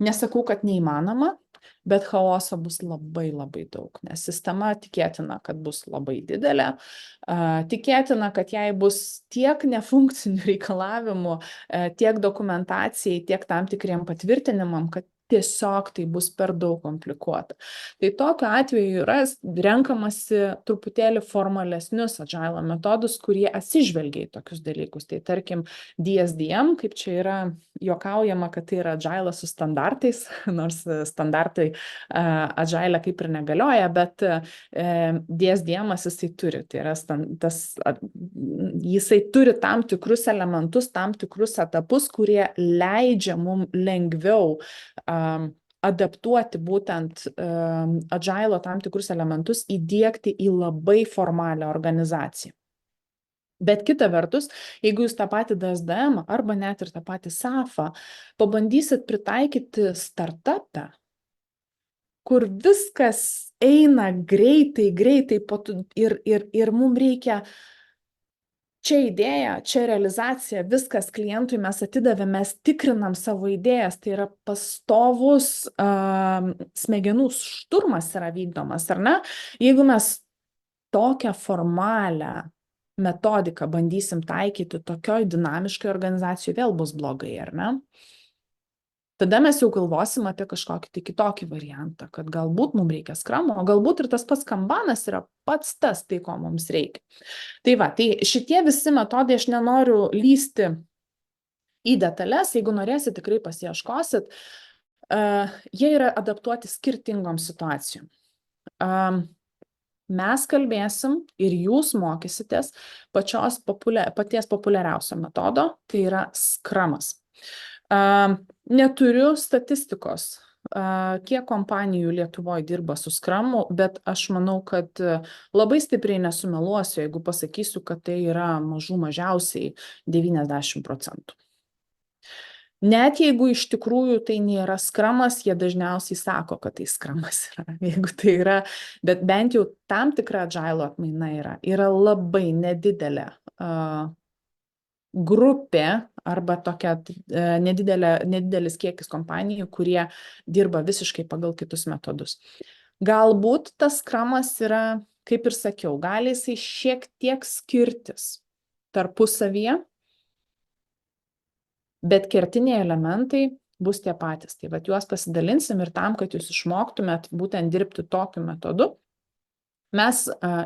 Nesakau, kad neįmanoma, bet chaoso bus labai labai daug, nes sistema tikėtina, kad bus labai didelė, tikėtina, kad jai bus tiek nefunkcinių reikalavimų, tiek dokumentacijai, tiek tam tikriem patvirtinimam, kad tiesiog tai bus per daug komplikuota. Tai tokiu atveju yra renkamasi truputėlį formalesnius agile metodus, kurie atsižvelgia į tokius dalykus. Tai tarkim DSDM, kaip čia yra juokaujama, kad tai yra agile su standartais, nors standartai agile kaip ir negalioja, bet DSDM jisai turi. Tai yra jisai turi tam tikrus elementus, tam tikrus etapus, kurie leidžia mums lengviau adaptuoti būtent agile tam tikrus elementus, įdiegti į labai formalią organizaciją. Bet kita vertus, jeigu jūs tą patį DSDM arba net ir tą patį SAFą pabandysit pritaikyti startupę, kur viskas eina greitai ir mums reikia čia idėja, čia realizacija, viskas klientui mes atidavėm, mes tikrinam savo idėjas, tai yra pastovus smegenų šturmas yra vykdomas, ar ne? Jeigu mes tokią formalią metodiką bandysim taikyti tokioj dinamiškai organizacijai, vėl bus blogai, ar ne? Tada mes jau galvosim apie kažkokį tai kitokį variantą, kad galbūt mums reikia skramo, o galbūt ir tas pats kanbanas yra pats tas, tai ko mums reikia. Tai va, tai šitie visi metodai, aš nenoriu lysti į detalės, jeigu norėsit, tikrai pasiieškosit, jie yra adaptuoti skirtingom situacijom. Mes kalbėsim ir jūs mokysitės paties populiariausio metodo, tai yra skramas. Neturiu statistikos, kiek kompanijų Lietuvoje dirba su skramu, bet aš manau, kad labai stipriai nesumeluosiu, jeigu pasakysiu, kad tai yra mažiausiai 90%. Net jeigu iš tikrųjų tai nėra skramas, jie dažniausiai sako, kad tai skramas yra. Jeigu tai yra, bet bent jau tam tikra agile atmaina yra labai nedidelė grupė arba tokia nedidelis kiekis kompanijų, kurie dirba visiškai pagal kitus metodus. Galbūt tas skramas yra, kaip ir sakiau, gali jisai šiek tiek skirtis tarpusavyje, bet kertiniai elementai bus tie patys. Tai vat juos pasidalinsim ir tam, kad jūs išmoktumėt būtent dirbti tokiu metodu, mes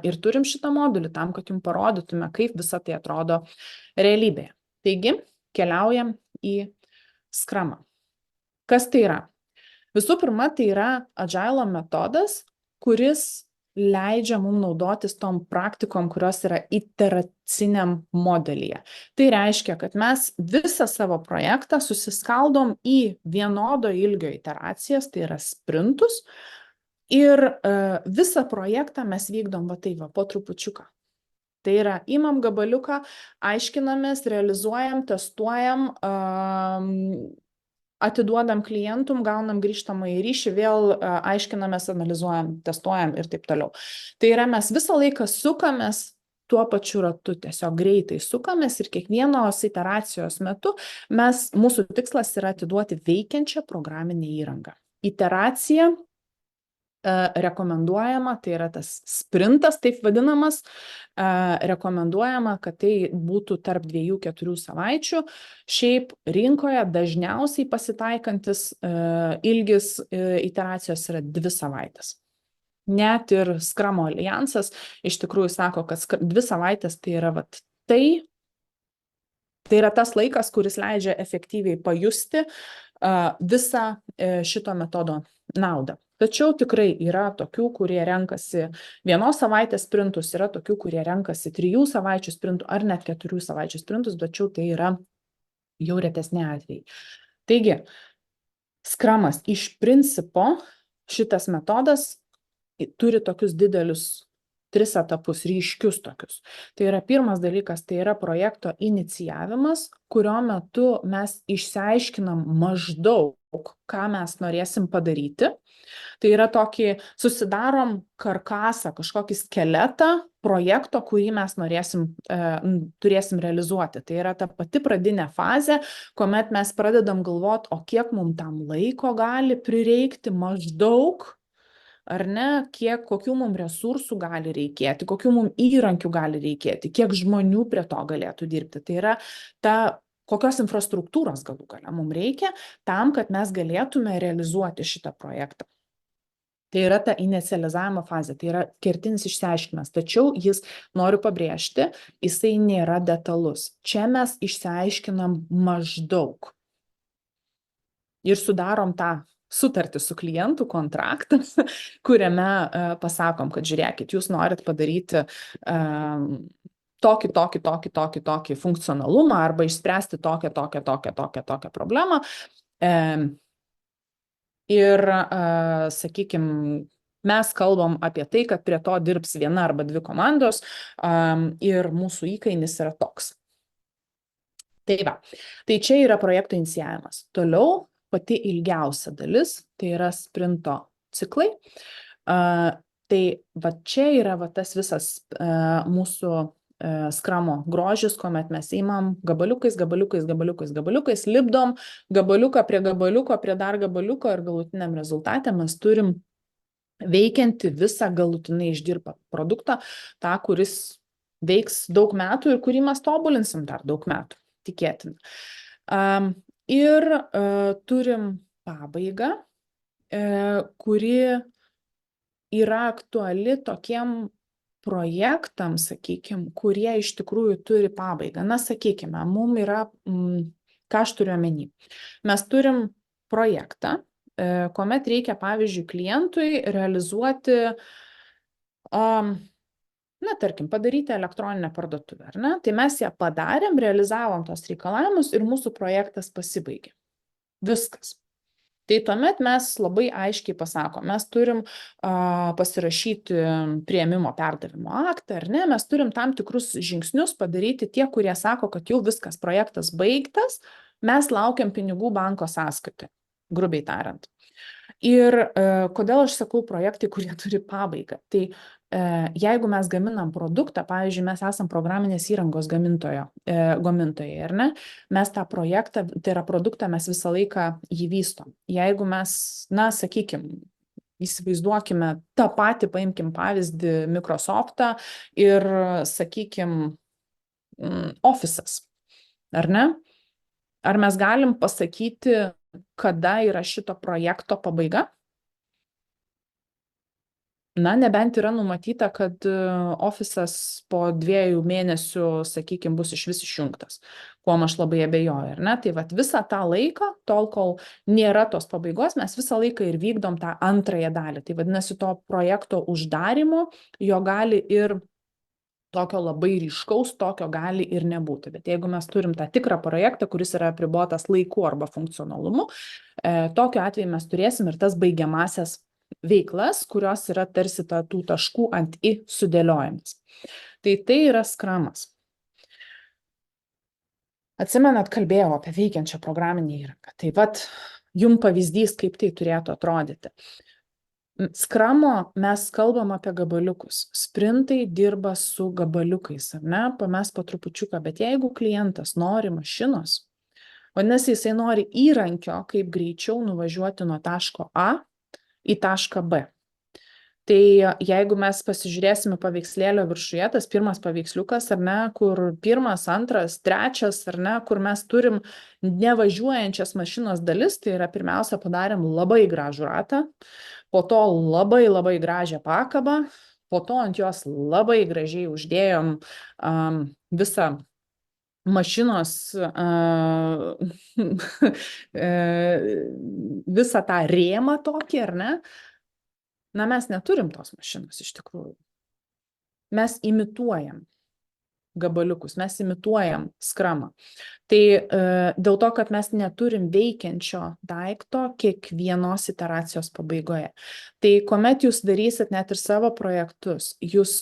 ir turim šitą modulį tam, kad jums parodytume, kaip visa tai atrodo realybėje. Taigi, keliaujam į skramą. Kas tai yra? Visų pirma, tai yra agile metodas, kuris leidžia mums naudotis tom praktikom, kurios yra iteraciniam modelyje. Tai reiškia, kad mes visą savo projektą susiskaldom į vienodo ilgio iteracijas, tai yra sprintus, ir visą projektą mes vykdom po trupučiuką. Tai yra, imam gabaliuką, aiškinamės, realizuojam, testuojam, atiduodam klientum, gaunam grįžtamąjį ryšį, vėl aiškinamės, analizuojam, testuojam ir taip toliau. Tai yra, mes visą laiką sukamės tuo pačiu ratu, tiesiog greitai sukamės ir kiekvienos iteracijos metu mūsų tikslas yra atiduoti veikiančią programinę įrangą. Iteracija rekomenduojama, tai yra tas sprintas, taip vadinamas, rekomenduojama, kad tai būtų tarp 2-4 savaičių. Šiaip rinkoje dažniausiai pasitaikantis ilgis iteracijos yra 2 savaitės. Net ir Scrum alijansas iš tikrųjų sako, kad 2 savaitės tai yra tai yra tas laikas, kuris leidžia efektyviai pajusti visą šito metodo naudą. Tačiau tikrai yra tokių, kurie renkasi 1 savaitės sprintus, yra tokių, kurie renkasi 3 savaičių sprintų ar net 4 savaičių sprintus, tačiau tai yra jau retesni atvejai. Taigi, skramas iš principo šitas metodas turi tokius didelius tris etapus ryškius tokius. Tai yra pirmas dalykas, tai yra projekto inicijavimas, kurio metu mes išsiaiškinam maždaug, ką mes norėsim padaryti. Tai yra tokį, susidarom karkasą, kažkokį skeletą projekto, kurį mes turėsim realizuoti. Tai yra ta pati pradinė fazė, kuomet mes pradedam galvoti, o kiek mums tam laiko gali prireikti maždaug, ar ne, kokių mums resursų gali reikėti, kokių mums įrankių gali reikėti, kiek žmonių prie to galėtų dirbti. Tai yra kokios infrastruktūros galų gale mums reikia tam, kad mes galėtume realizuoti šitą projektą. Tai yra ta inicializavimo fazė, tai yra kertinis išsiaiškinimas, tačiau jis, noriu pabrėžti, jisai nėra detalus. Čia mes išsiaiškinam maždaug ir sudarom tą sutartį su klientu, kontraktą, kuriame pasakom, kad žiūrėkit, jūs norit padaryti tokį funkcionalumą arba išspręsti tokią problemą. Ir, sakykime, mes kalbam apie tai, kad prie to dirbs viena arba dvi komandos ir mūsų įkainis yra toks. Tai va, tai čia yra projekto inicijavimas. Toliau pati ilgiausia dalis, tai yra sprinto ciklai. Tai va čia yra va tas visas mūsų skramo grožis, kuomet mes įmam gabaliukais, lipdom gabaliuką prie dar gabaliuko ir galutiniam rezultate mes turim veikianti visą galutinai išdirbtą produktą, tą, kuris veiks daug metų ir kurį mes tobulinsim dar daug metų, tikėtina. Ir turim pabaigą, kuri yra aktuali tokiem projektams, sakykime, kurie iš tikrųjų turi pabaigą. Na, sakykime, mums yra, ką aš turiu omeny. Mes turim projektą, kuomet reikia, pavyzdžiui, klientui realizuoti, tarkim, padaryti elektroninę parduotuvę, ar ne? Tai mes ją padarėm, realizavom tos reikalavimus ir mūsų projektas pasibaigė. Viskas. Tai tuomet mes labai aiškiai pasakom, mes turim pasirašyti priėmimo perdavimo aktą, ar ne, mes turim tam tikrus žingsnius padaryti tie, kurie sako, kad jau viskas, projektas baigtas, mes laukiam pinigų banko sąskaitą, grubiai tariant. Ir kodėl aš sakau projektai, kurie turi pabaigą? Tai jeigu mes gaminam produktą, pavyzdžiui, mes esam programinės įrangos gamintojai, ar ne? Mes tą projektą, tai yra produktą, mes visą laiką jį vystom. Jeigu mes, sakykime, įsivaizduokime tą patį, paimkim pavyzdį Microsoftą ir, sakykime, Office'as, ar ne? Ar mes galim pasakyti, kada yra šito projekto pabaiga? Na, nebent yra numatyta, kad Office'as po 2 mėnesių, sakykime, bus išvis išjungtas, kuom aš labai abejoju, ar ne? Tai vat visą tą laiką, tol kol nėra tos pabaigos, mes visą laiką ir vykdom tą antrąją dalį. Tai vadinasi, to projekto uždarimo, jo gali ir tokio labai ryškaus, tokio gali ir nebūti. Bet jeigu mes turim tą tikrą projektą, kuris yra apribotas laiku arba funkcionalumu, tokiu atveju mes turėsim ir tas baigiamasias veiklas, kurios yra tarsi tų taškų ant I sudėliojimas. Tai yra skramas. Atsimenat, kalbėjau apie veikiančią programinę įrangą. Tai vat, jum pavyzdys, kaip tai turėtų atrodyti. Skramo mes kalbam apie gabaliukus. Sprintai dirba su gabaliukais, ar ne? Mes po trupučiuką, bet jeigu klientas nori mašinos, vadinasi, jisai nori įrankio, kaip greičiau nuvažiuoti nuo taško A į tašką B. Tai jeigu mes pasižiūrėsime paveikslėlio viršuje, tas pirmas paveiksliukas, ar ne, kur pirmas, antras, trečias, ar ne, kur mes turim nevažiuojančias mašinos dalis, tai yra pirmiausia padarėm labai gražų ratą, po to labai gražią pakabą, po to ant jos labai gražiai uždėjom visą mašinos, visą tą rėmą tokį, ar ne? Na, mes neturim tos mašinos iš tikrųjų. Mes imituojam gabaliukus, mes imituojam skramą. Tai dėl to, kad mes neturim veikiančio daikto kiekvienos iteracijos pabaigoje. Tai kuomet jūs darysit net ir savo projektus, jūs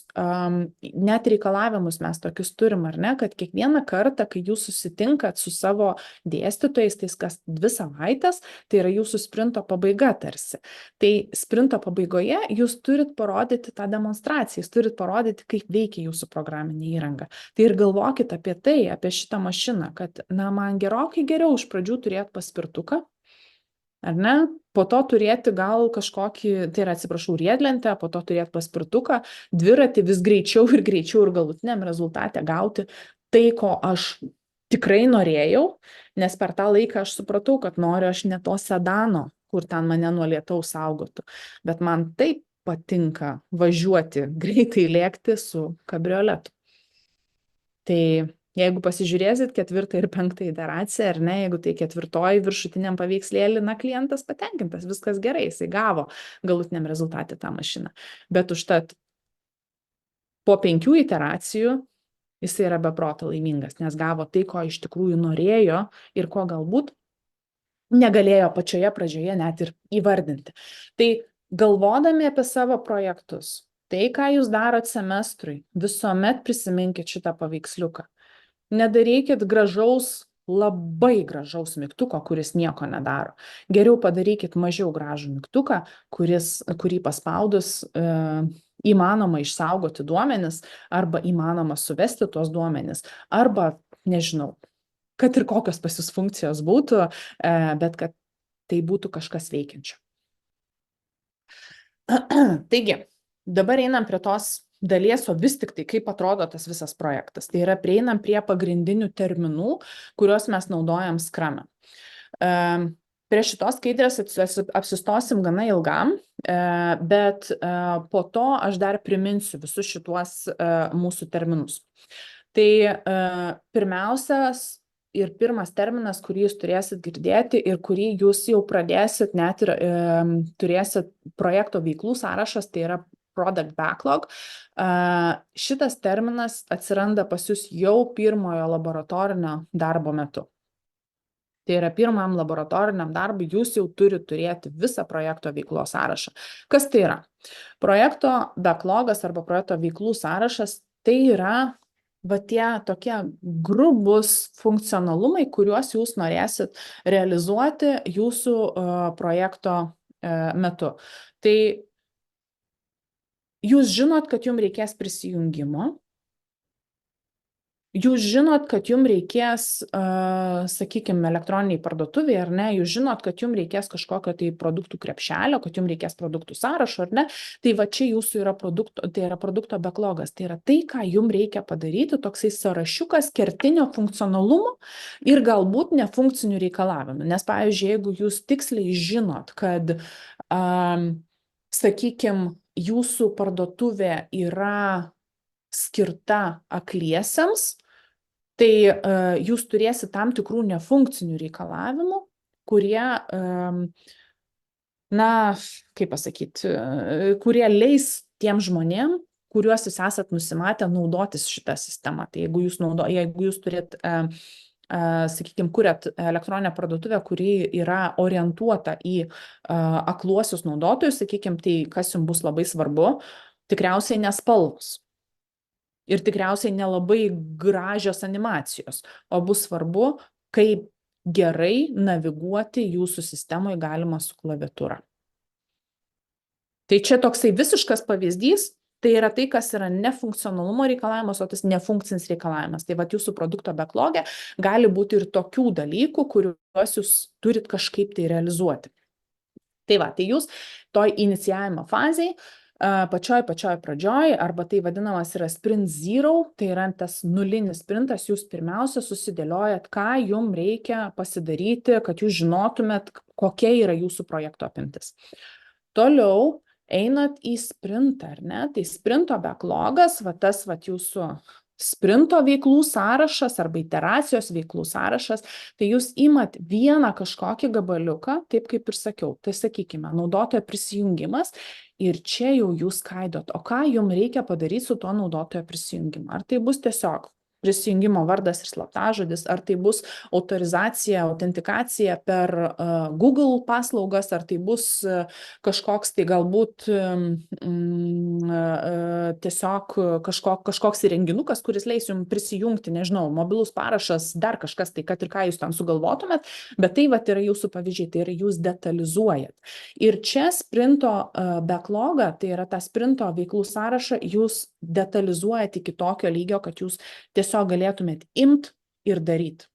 net reikalavimus mes tokius turim, ar ne, kad kiekvieną kartą, kai jūs susitinkat su savo dėstytojais, tai kas 2 savaitės, tai yra jūsų sprinto pabaiga tarsi. Tai sprinto pabaigoje jūs turit parodyti tą demonstraciją, jūs turit parodyti, kaip veikia jūsų programinė įranga. Tai ir galvokit apie tai, apie šitą mašiną, kad, na, man gerokai geriau iš pradžių turėti paspirtuką, ar ne, po to turėti gal kažkokį, tai yra, atsiprašau, riedlentę, po to turėti paspirtuką, dviratį vis greičiau ir galutiniam rezultate gauti tai, ko aš tikrai norėjau, nes per tą laiką aš supratau, kad noriu aš ne to sedano, kur ten mane nuo lietaus saugotų, bet man taip patinka važiuoti, greitai lėkti su kabrioletu. Tai jeigu pasižiūrėsit 4. ir 5. iteraciją, ar ne, jeigu tai 4. viršutiniam paveikslėlį, na, klientas patenkintas, viskas gerai, jisai gavo galutiniam rezultatį tą mašiną. Bet užtat po 5 iteracijų jisai yra be proto laimingas, nes gavo tai, ko iš tikrųjų norėjo ir ko galbūt negalėjo pačioje pradžioje net ir įvardinti. Tai galvodami apie savo projektus, tai, ką jūs darot semestrui, visuomet prisiminkit šitą paveiksliuką. Nedarykit gražaus, labai gražaus mygtuko, kuris nieko nedaro. Geriau padarykit mažiau gražų mygtuką, kurį paspaudus įmanoma išsaugoti duomenis, arba įmanoma suvesti tuos duomenis, arba, nežinau, kad ir kokios pas jūs funkcijos būtų, bet kad tai būtų kažkas veikiančio. Taigi, dabar einam prie tos dalies, o vis tik tai, kaip atrodo tas visas projektas. Tai yra, prieinam prie pagrindinių terminų, kuriuos mes naudojam Scrum'e. Prie šitos skaidrės apsistosim gana ilgam, bet po to aš dar priminsiu visus šituos mūsų terminus. Tai pirmiausias ir pirmas terminas, kurį jūs turėsit girdėti ir kurį jūs jau pradėsit net ir turėsit projekto veiklų sąrašas, tai yra product backlog. Šitas terminas atsiranda pas jūs jau pirmojo laboratorinio darbo metu. Tai yra, pirmam laboratoriniam darbui jūs jau turite turėti visą projekto veiklos sąrašą. Kas tai yra? Projekto backlogas arba projekto veiklų sąrašas tai yra va tie tokie grubus funkcionalumai, kuriuos jūs norėsit realizuoti jūsų projekto metu. Tai jūs žinot, kad jums reikės prisijungimo. Jūs žinot, kad jums reikės, sakykime, elektroniniai parduotuviai, ar ne? Jūs žinot, kad jums reikės kažkokio tai produktų krepšelio, kad jums reikės produktų sąrašo, ar ne? Tai va čia jūsų yra produkto backlogas. Tai yra tai, ką jums reikia padaryti, toksai sąrašiukas kertinio funkcionalumo ir galbūt nefunkcinių reikalavimų. Nes, pavyzdžiui, jeigu jūs tiksliai žinot, kad, sakykime, jūsų parduotuvė yra skirta akliesiems, tai jūs turėsit tam tikrų nefunkcinių reikalavimų, kurie, na, kaip pasakyti, kurie leis tiem žmonėm, kuriuos jūs esat nusimatę naudotis šitą sistemą. Tai jeigu jūs turit, sakykime, kuriat elektroninę parduotuvę, kuri yra orientuota į akluosius naudotojus, sakykime, tai kas jums bus labai svarbu, tikriausiai nespalvos. Ir tikriausiai nelabai gražios animacijos, o bus svarbu, kaip gerai naviguoti jūsų sistemoje galima su klaviatūra. Tai čia toksai visiškas pavyzdys, tai yra tai, kas yra nefunkcionalumo reikalavimas, o tas nefunkcinis reikalavimas. Tai va jūsų produkto backlog'e gali būti ir tokių dalykų, kuriuos jūs turit kažkaip tai realizuoti. Tai va, tai jūs toj inicijavimo fazėje, pačioj pradžioj, arba tai vadinamas yra sprint zero, tai yra tas nulinis sprintas, jūs pirmiausia susidėliojat, ką jums reikia pasidaryti, kad jūs žinotumėt, kokia yra jūsų projekto apimtis. Toliau einat į sprintą, ar ne? Tai sprinto backlogas, va tas va jūsų sprinto veiklų sąrašas arba iteracijos veiklų sąrašas, tai jūs imat vieną kažkokį gabaliuką, taip kaip ir sakiau, tai sakykime, naudotojo prisijungimas ir čia jau jūs skaidot, o ką jums reikia padaryti su tuo naudotojo prisijungimu. Ar tai bus tiesiog prisijungimo vardas ir slaptažodis, ar tai bus autorizacija, autentikacija per Google paslaugas, ar tai bus kažkoks tai galbūt tiesiog kažkoks įrenginukas, kuris leis jums prisijungti, nežinau, mobilus parašas, dar kažkas, tai kad ir ką jūs ten sugalvotumėt, bet tai vat yra jūsų pavyzdžiai, tai yra jūs detalizuojat. Ir čia sprinto backlogą, tai yra tą sprinto veiklų sąrašą, jūs detalizuojat iki tokio lygio, kad jūs tiesiog galėtumėt imt ir daryti.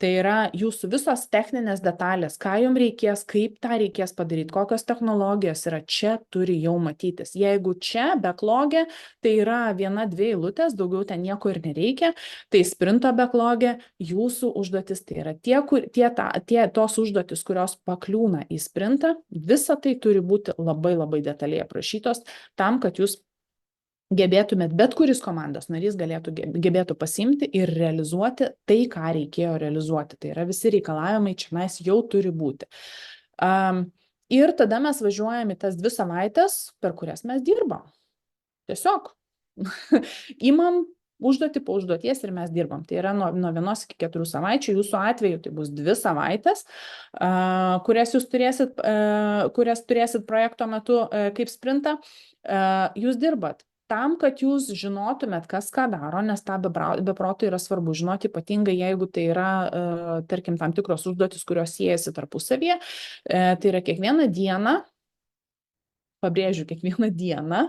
Tai yra jūsų visos techninės detalės, ką jums reikės, kaip tą reikės padaryti, kokios technologijos yra, čia turi jau matytis. Jeigu čia backlogė, tai yra 1-2 eilutės, daugiau ten nieko ir nereikia, tai sprinto backlogė jūsų užduotis, tai yra tos užduotis, kurios pakliūna į sprintą, visa tai turi būti labai labai detaliai aprašytos tam, kad jūs gebėtumėt, bet kuris komandos narys gebėtų pasiimti ir realizuoti tai, ką reikėjo realizuoti. Tai yra visi reikalavimai čia jau turi būti. Ir tada mes važiuojam į tas 2 savaites, per kurias mes dirbam. Tiesiog imam užduotį po užduoties ir mes dirbam. Tai yra nuo 1 iki 4 savaičių. Jūsų atveju tai bus 2 savaitės, kurias turėsit projekto metu kaip sprintą. Jūs dirbat tam, kad jūs žinotumėt, kas ką daro, nes tą beproto yra svarbu žinoti, ypatingai jeigu tai yra, tarkim, tam tikros užduotis, kurios siejasi tarpusavyje. Tai yra kiekvieną dieną, pabrėžiu, kiekvieną dieną,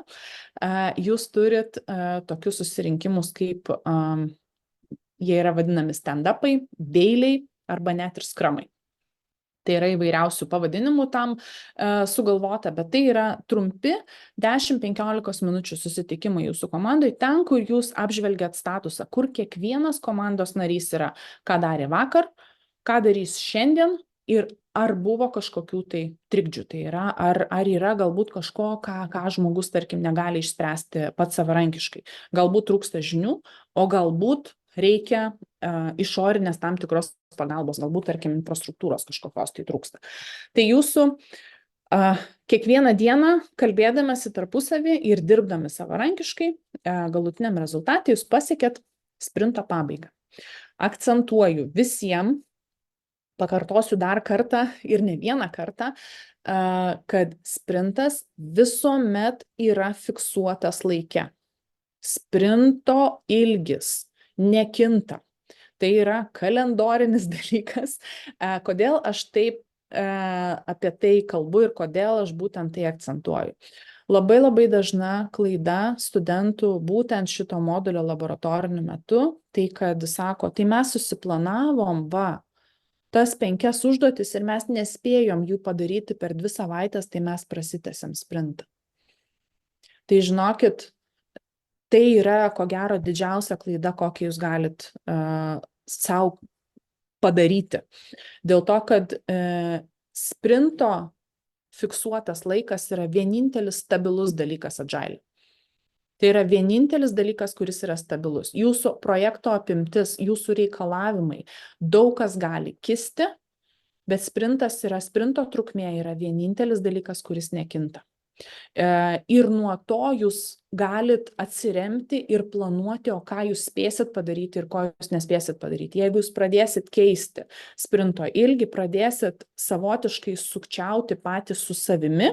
jūs turit tokius susirinkimus, kaip jie yra vadinami stand-upai, dailiai arba net ir skramai. Tai yra įvairiausių pavadinimų tam sugalvota, bet tai yra trumpi 10-15 minučių susitikimai jūsų komandai, ten, kur jūs apžvelgiat statusą, kur kiekvienas komandos narys yra, ką darė vakar, ką darys šiandien ir ar buvo kažkokių tai trikdžių. Tai yra, ar yra galbūt kažko, ką žmogus, tarkim, negali išspręsti pats savarankiškai. Galbūt trūksta žinių, o galbūt reikia išorinės tam tikros pagalbos, galbūt, tarkim, infrastruktūros kažkokios tai trūksta. Tai jūsų kiekvieną dieną kalbėdamasi tarpusavį ir dirbdami savarankiškai, galutiniam rezultatui jūs pasiekėt sprinto pabaigą. Akcentuoju visiems, pakartosiu dar kartą ir ne vieną kartą, kad sprintas visuomet yra fiksuotas laike. Sprinto ilgis nekinta. Tai yra kalendorinis dalykas. Kodėl aš taip apie tai kalbu ir kodėl aš būtent tai akcentuoju. Labai labai dažna klaida studentų būtent šito modulio laboratoriniu metu, tai kad sako, tai mes susiplanavom, tas 5 užduotis ir mes nespėjom jų padaryti per 2 savaites, tai mes prasitęsiam sprintą. Tai žinokit, tai yra, ko gero, didžiausia klaida, kokią jūs galit sau padaryti. Dėl to, kad sprinto fiksuotas laikas yra vienintelis stabilus dalykas Agile. Tai yra vienintelis dalykas, kuris yra stabilus. Jūsų projekto apimtis, jūsų reikalavimai, daug kas gali kisti, bet sprinto trukmė yra vienintelis dalykas, kuris nekinta. Ir nuo to jūs galit atsiremti ir planuoti, o ką jūs spėsit padaryti ir ko jūs nespėsit padaryti. Jeigu jūs pradėsit keisti sprinto ilgį, pradėsit savotiškai sukčiauti patys su savimi,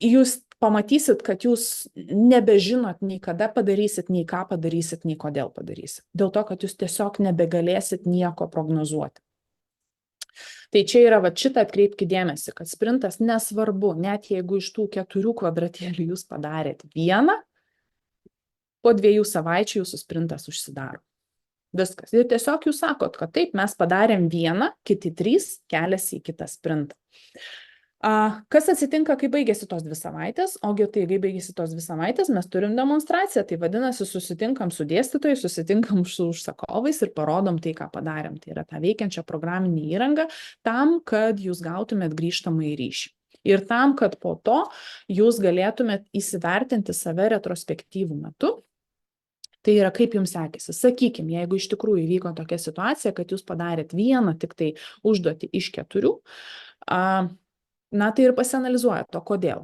jūs pamatysit, kad jūs nebežinot nei kada padarysit, nei ką padarysit, nei kodėl padarysit. Dėl to, kad jūs tiesiog nebegalėsit nieko prognozuoti. Tai čia yra, šitą atkreipkite dėmesį, kad sprintas nesvarbu, net jeigu iš tų 4 kvadratėlių jūs padarėt 1, po 2 savaičių jūsų sprintas užsidaro. Viskas. Ir tiesiog jūs sakot, kad taip, mes padarėm 1, kiti 3 keliasi į kitą sprintą. Kas atsitinka, kai baigėsi tos 2 savaitės? Ogi tai, kai baigėsi tos 2 savaitės, mes turim demonstraciją, tai vadinasi, susitinkam su dėstytojais, susitinkam su užsakovais ir parodom tai, ką padarėm. Tai yra tą veikiančią programinį įrangą tam, kad jūs gautumėt grįžtamąjį ryšį. Ir tam, kad po to jūs galėtumėt įsivertinti save retrospektyvų metu. Tai yra, kaip jums sekėsi. Sakykime, jeigu iš tikrųjų įvyko tokia situacija, kad jūs padarėt 1 tik tai užduotį iš 4, tai ir pasianalizuojat to, kodėl.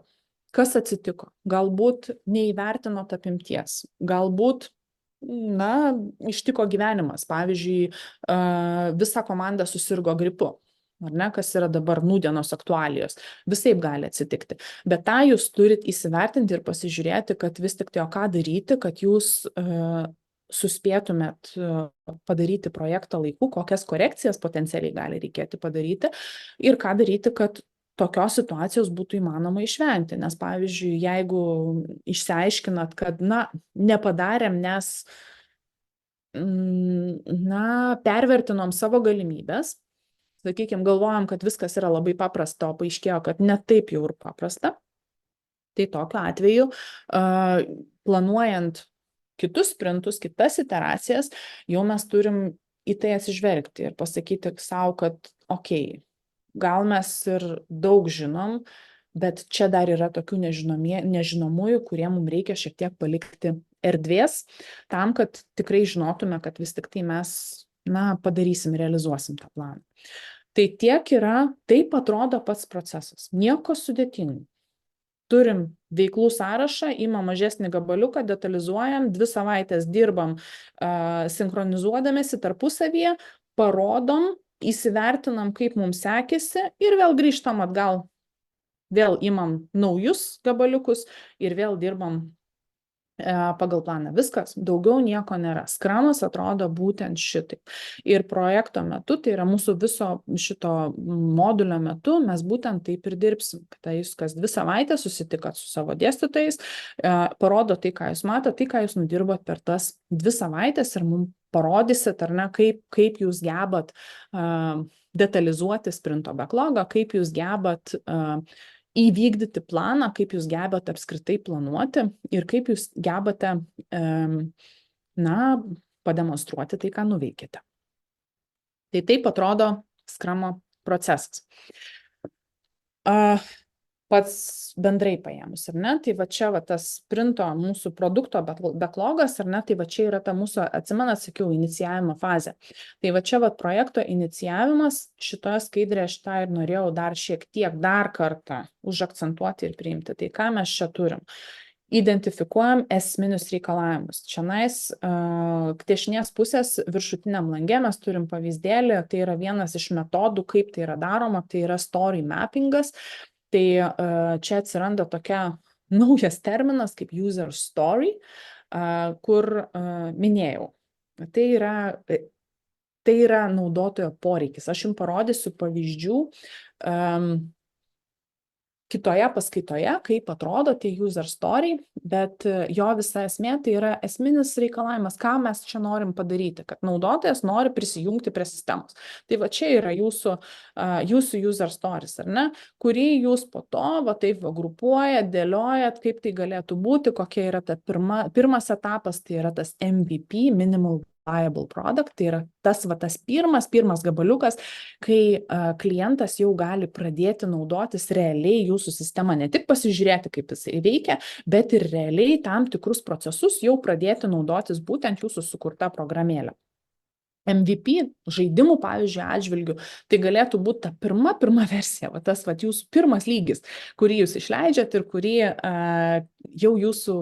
kas atsitiko? Galbūt neįvertinot apimties, galbūt ištiko gyvenimas. Pavyzdžiui, visa komanda susirgo gripu, ar ne, kas yra dabar nūdienos aktualijos. Visaip gali atsitikti. Bet tą jūs turit įsivertinti ir pasižiūrėti, kad vis tik tai, o ką daryti, kad jūs suspėtumėt padaryti projektą laiku, kokias korekcijas potencialiai gali reikėti padaryti ir ką daryti, kad tokios situacijos būtų įmanoma išvengti. Nes, pavyzdžiui, jeigu išsiaiškinat, kad, nepadarėm, nes, pervertinom savo galimybės, sakykime, galvojam, kad viskas yra labai paprasta, o paaiškėjo, kad ne taip jau ir paprasta, tai tokiu atveju, planuojant kitus sprintus, kitas iteracijas, jau mes turim į tai atsižvelgti ir pasakyti savo, kad gal mes ir daug žinom, bet čia dar yra tokių nežinomųjų, kurie mums reikia šiek tiek palikti erdvės tam, kad tikrai žinotume, kad vis tik tai mes, padarysim, realizuosim tą planą. Tai tiek yra, taip atrodo pats procesas. Nieko sudėtingo. Turim veiklų sąrašą, imam mažesnį gabaliuką, detalizuojam, 2 savaitės dirbam sinchronizuodamėsi tarpusavyje, parodom, įsivertinam, kaip mums sekėsi ir vėl grįžtam atgal, vėl imam naujus gabaliukus ir vėl dirbam pagal planą. Viskas, daugiau nieko nėra. Skramas atrodo būtent šitaip. Ir projekto metu, tai yra mūsų viso šito modulio metu, mes būtent taip ir dirbsim. Tai jūs kas 2 savaitės susitikat su savo dėstytojais, parodo tai, ką jūs matot, tai, ką jūs nudirbot per tas 2 savaitės ir mums parodysit, ar ne, kaip jūs gebat detalizuoti sprinto backlogą, kaip jūs gebat įvykdyti planą, kaip jūs gebate apskritai planuoti ir kaip jūs gebate, pademonstruoti tai, ką nuveikėte. Tai taip atrodo skramo procesas. Pats bendrai paėmus, ar ne? Tai va čia tas sprinto mūsų produkto backlogas, ar ne? Tai va čia yra ta mūsų, atsimenat, sakiau, inicijavimo fazė. Tai va čia projekto inicijavimas, šitoje skaidrėje šitą ir norėjau šiek tiek dar kartą užakcentuoti ir priimti. Tai ką mes čia turim? Identifikuojam esminius reikalavimus. Čianais dešinės pusės viršutiniam lange mes turim pavyzdėlį, tai yra vienas iš metodų, kaip tai yra daroma, tai yra story mappingas. Tai čia atsiranda tokia naujas terminas kaip user story, kur minėjau. Tai yra naudotojo poreikis. Aš jums parodysiu pavyzdžių kitoje paskaitoje, kaip atrodo tie user story, bet jo visa esmė tai yra esminis reikalavimas, ką mes čia norim padaryti, kad naudotojas nori prisijungti prie sistemos. Tai va čia yra jūsų user stories, ar ne, kurį jūs po to taip grupuojat, dėliojat, kaip tai galėtų būti, kokia yra ta pirmas etapas, tai yra tas MVP, minimal viable product, tai yra tas pirmas gabaliukas, kai klientas jau gali pradėti naudotis realiai jūsų sistemą, ne tik pasižiūrėti, kaip jisai veikia, bet ir realiai tam tikrus procesus jau pradėti naudotis būtent jūsų sukurta programėlė. MVP žaidimų, pavyzdžiui, atžvilgių, tai galėtų būti ta pirma versija, tas jūsų pirmas lygis, kurį jūs išleidžiat ir kurį jau jūsų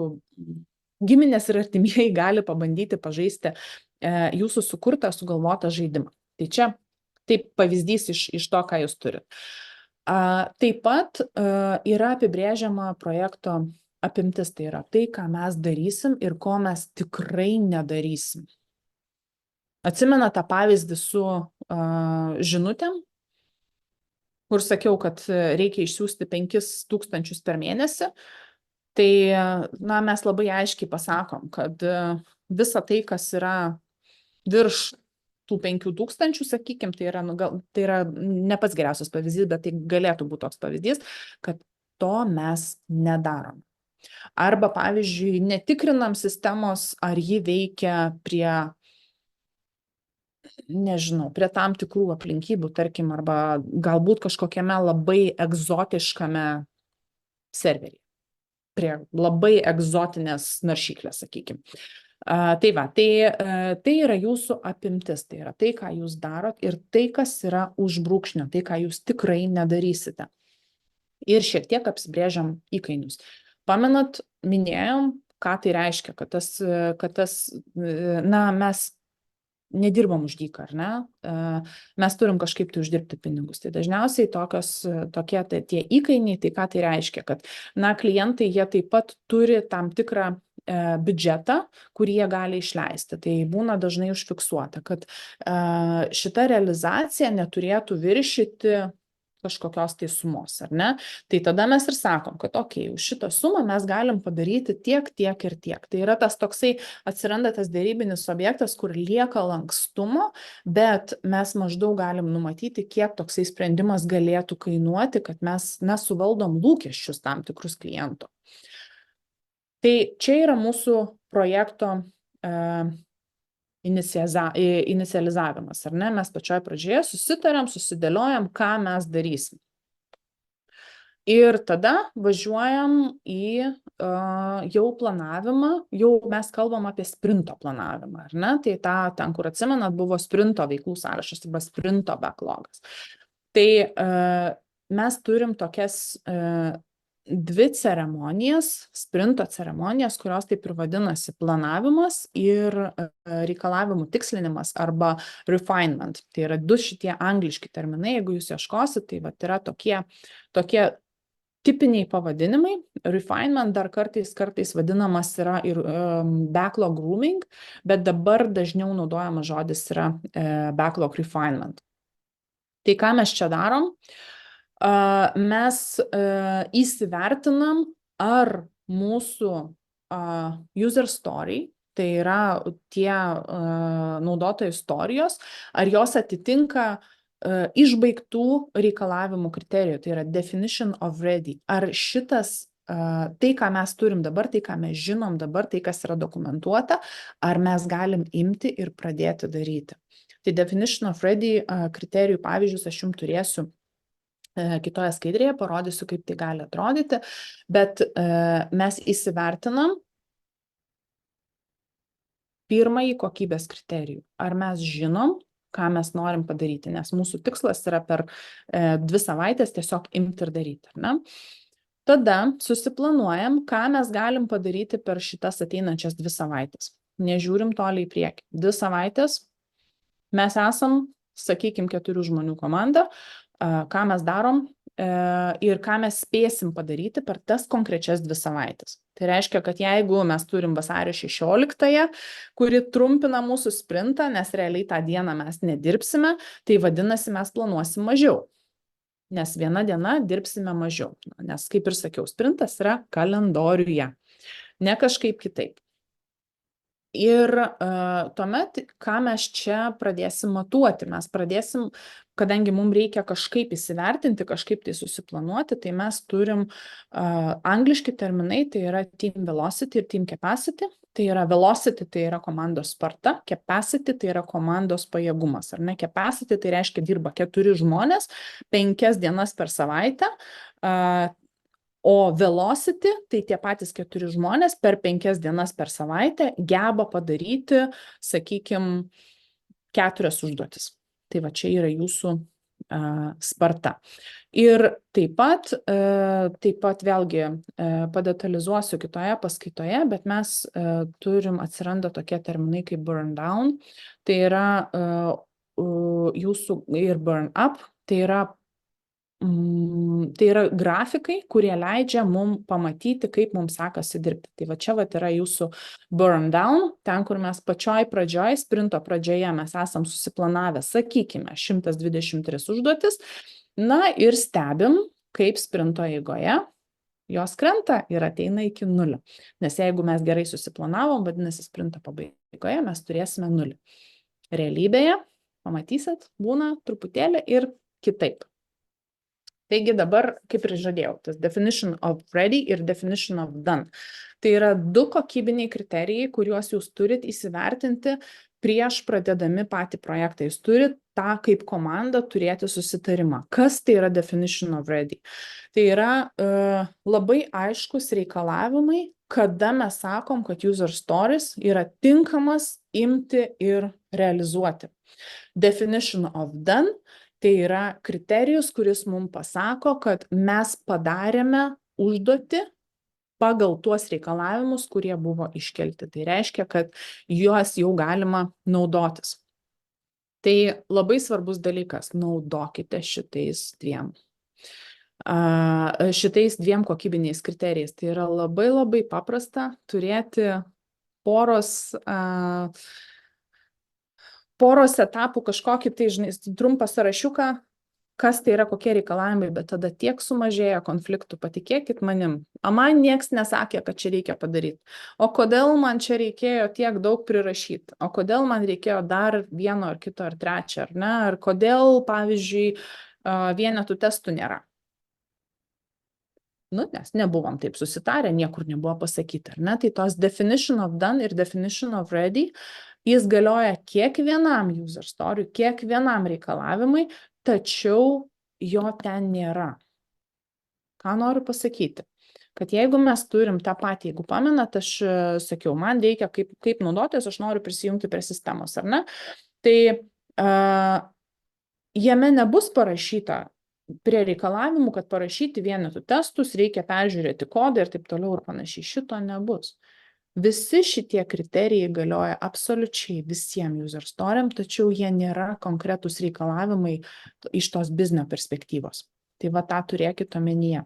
giminės ir artimieji gali pabandyti pažaisti jūsų sukurtą, sugalvotą žaidimą. Tai čia taip pavyzdys iš to, ką jūs turit. Taip pat yra apibrėžiama projekto apimtis, tai yra tai, ką mes darysim ir ko mes tikrai nedarysim. Atsimena tą pavyzdį su žinutėm, kur sakiau, kad reikia išsiųsti 5,000 per mėnesį. Tai mes labai aiškiai pasakom, kad visa tai, kas yra virš tų 5,000, sakykim, tai yra ne pats geriausias pavyzdys, bet tai galėtų būti toks pavyzdys, kad to mes nedarom. Arba, pavyzdžiui, netikrinam sistemos, ar ji veikia prie tam tikrų aplinkybių, tarkim, arba galbūt kažkokiame labai egzotiškame serveryje, prie labai egzotinės naršyklės, sakykim. Tai yra jūsų apimtis, tai yra tai, ką jūs darot ir tai, kas yra už brūkšnio, tai, ką jūs tikrai nedarysite. ir šiek tiek apsibrėžiam įkainius. Pamenat, minėjom, ką tai reiškia, mes nedirbam už dyką, ar ne? Mes turim kažkaip tai uždirbti pinigus. Tai dažniausiai tie įkainiai, tai ką tai reiškia, kad, klientai, jie taip pat turi tam tikrą biudžetą, kurį jie gali išleisti. Tai būna dažnai užfiksuota, kad šita realizacija neturėtų viršyti kažkokios tai sumos, ar ne? Tai tada mes ir sakom, kad už šitą sumą mes galim padaryti tiek, tiek ir tiek. Tai yra tas toksai, atsiranda tas dėrybinis objektas, kur lieka lankstumo, bet mes maždaug galim numatyti, kiek toksai sprendimas galėtų kainuoti, kad mes suvaldom lūkesčius tam tikrus klientų. Tai čia yra mūsų projekto inicializavimas, ar ne? Mes pačioj pradžioje susitariam, susidėliojam, ką mes darysim. Ir tada važiuojam į jau planavimą, jau mes kalbam apie sprinto planavimą, ar ne? Tai ten, kur atsimenat, buvo sprinto veiklų sąrašas arba sprinto backlogas. Tai mes turim tokias dvi ceremonijas, sprinto ceremonijas, kurios taip ir vadinasi planavimas ir reikalavimų tikslinimas arba refinement. Tai yra du šitie angliški terminai, jeigu jūs ieškosit, tai yra tokie tipiniai pavadinimai. Refinement dar kartais vadinamas yra ir backlog grooming, bet dabar dažniau naudojamas žodis yra backlog refinement. Tai ką mes čia darom? Mes įsivertinam, ar mūsų user story, tai yra tie naudotojų istorijos, ar jos atitinka išbaigtų reikalavimų kriterijų, tai yra definition of ready. Ar šitas, tai, ką mes turim dabar, tai, ką mes žinom dabar, tai, kas yra dokumentuota, ar mes galim imti ir pradėti daryti. Tai definition of ready kriterijų pavyzdžius aš jums turėsiu kitoje skaidrėje, parodysiu, kaip tai gali atrodyti, bet mes įsivertinam pirmąjį kokybės kriterijų. Ar mes žinom, ką mes norim padaryti, nes mūsų tikslas yra per 2 savaitės tiesiog imti ir daryti, ar ne? Tada susiplanuojam, ką mes galim padaryti per šitas ateinančias 2 savaitės. Nežiūrim toliai į priekį. 2 savaitės mes esam, sakykime, 4 žmonių komanda, ką mes darom ir ką mes spėsim padaryti per tas konkrečias 2 savaitės. Tai reiškia, kad jeigu mes turim vasario 16-ąją, kuri trumpina mūsų sprintą, nes realiai tą dieną mes nedirbsime, tai vadinasi, mes planuosim mažiau. Nes viena diena dirbsime mažiau. Nes, kaip ir sakiau, sprintas yra kalendoriuje, ne kažkaip kitaip. Ir tuomet, ką mes čia pradėsim matuoti, mes pradėsim, kadangi mums reikia kažkaip įsivertinti, kažkaip tai susiplanuoti, tai mes turim angliški terminai, tai yra team velocity ir team capacity. Tai yra velocity, tai yra komandos sparta, capacity, tai yra komandos pajėgumas, ar ne? Capacity, tai reiškia dirba 4 žmonės, 5 dienas per savaitę, o velocity, tai tie patys 4 žmonės per 5 dienas per savaitę geba padaryti, sakykime, 4 užduotis. Tai va čia yra jūsų sparta. Ir taip pat vėlgi padetalizuosiu kitoje paskaitoje, bet mes atsiranda tokie terminai kaip burn down, tai yra jūsų ir burn up, tai yra grafikai, kurie leidžia mums pamatyti, kaip mums sekasi dirbti. Tai va čia yra jūsų burn down, ten, kur mes pačioj pradžioj, sprinto pradžioje mes esam susiplanavę, sakykime, 123 užduotis, ir stebim, kaip sprinto eigoje jos krenta ir ateina iki 0. Nes jeigu mes gerai susiplanavom, vadinasi, sprinto pabaigoje mes turėsime 0. Realybėje, pamatysit, būna truputėlį ir kitaip. Taigi dabar, kaip ir žadėjau, tas definition of ready ir definition of done. Tai yra 2 kokybiniai kriterijai, kuriuos jūs turit įsivertinti prieš pradėdami patį projektą. Jūs turit tą kaip komanda turėti susitarimą. Kas tai yra definition of ready? Tai yra labai aiškus reikalavimai, kada mes sakom, kad user stories yra tinkamas imti ir realizuoti. Definition of done Tai yra kriterijus, kuris mums pasako, kad mes padarėme užduotį pagal tuos reikalavimus, kurie buvo iškelti. Tai reiškia, kad juos jau galima naudotis. Tai labai svarbus dalykas, naudokite šitais dviem kokybiniais kriterijais. Tai yra labai labai paprasta turėti poros etapų kažkokį tai, žinai, trumpą sąrašiuką, kas tai yra, kokie reikalavimai, bet tada tiek sumažėja konfliktų, patikėkit manim. O man nieks nesakė, kad čia reikia padaryti. O kodėl man čia reikėjo tiek daug prirašyti? O kodėl man reikėjo dar vieno ar kito ar trečio, ar ne? Ar kodėl, pavyzdžiui, vienetų testų nėra? Nes nebuvom taip susitarę, niekur nebuvo pasakyta, ar ne? Tai tos definition of done ir definition of ready, jis galioja kiekvienam user story, kiekvienam reikalavimui, tačiau jo ten nėra. Ką noriu pasakyti? Kad jeigu mes turim tą patį, jeigu pamenat, aš sakiau, man reikia kaip naudotojas, aš noriu prisijungti prie sistemos, ar ne? Tai jame nebus parašyta prie reikalavimų, kad parašyti vienetų testus, reikia peržiūrėti kodą ir taip toliau ir panašiai. Šito nebus. Visi šitie kriterijai galioja absoliučiai visiems user story'am, tačiau jie nėra konkretūs reikalavimai iš tos biznio perspektyvos. Tai va tą turėkit omenyje.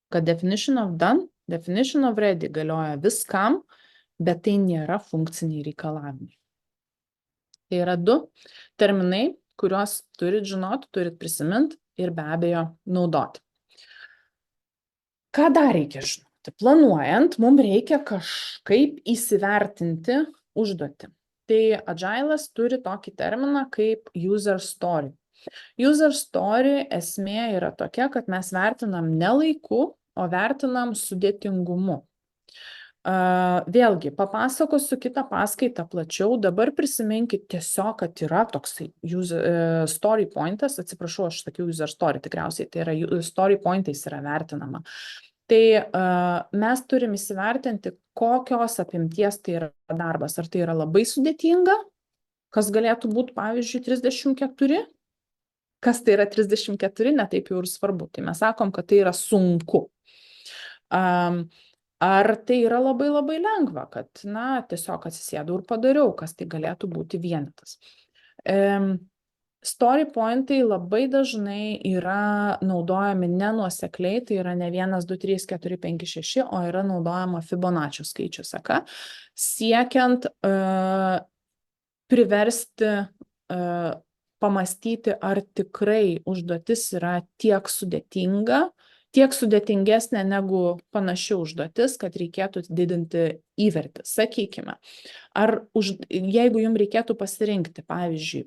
Kad definition of done, definition of ready galioja viskam, bet tai nėra funkciniai reikalavimai. Tai yra 2 terminai, kuriuos turit žinoti, turit prisiminti ir be abejo naudoti. Ką dar reikia žinoti? Planuojant, mums reikia kažkaip įsivertinti užduotį. Tai Agile'as turi tokį terminą kaip user story. User story esmė yra tokia, kad mes vertinam ne laiku, o vertinam sudėtingumu. Vėlgi, papasakosiu kitą paskaitą plačiau, dabar prisiminkit tiesiog, kad yra toksai story pointas, atsiprašau, aš sakiau user story, tikriausiai tai yra story pointais yra vertinama. Tai mes turim įsivertinti, kokios apimties tai yra darbas, ar tai yra labai sudėtinga, kas galėtų būti, pavyzdžiui, 34, kas tai yra 34, ne taip jau ir svarbu, tai mes sakom, kad tai yra sunku. Ar tai yra labai labai lengva, kad, tiesiog atsisėdau ir padariau, kas tai galėtų būti vienetas. Story pointai labai dažnai yra naudojami nenuosekliai, tai yra ne 1, 2, 3, 4, 5, 6, o yra naudojama Fibonaccio skaičių seka, siekiant priversti pamastyti, ar tikrai užduotis yra tiek sudėtingesnė negu panaši užduotis, kad reikėtų didinti įvertį. Sakykime, jeigu jums reikėtų pasirinkti, pavyzdžiui,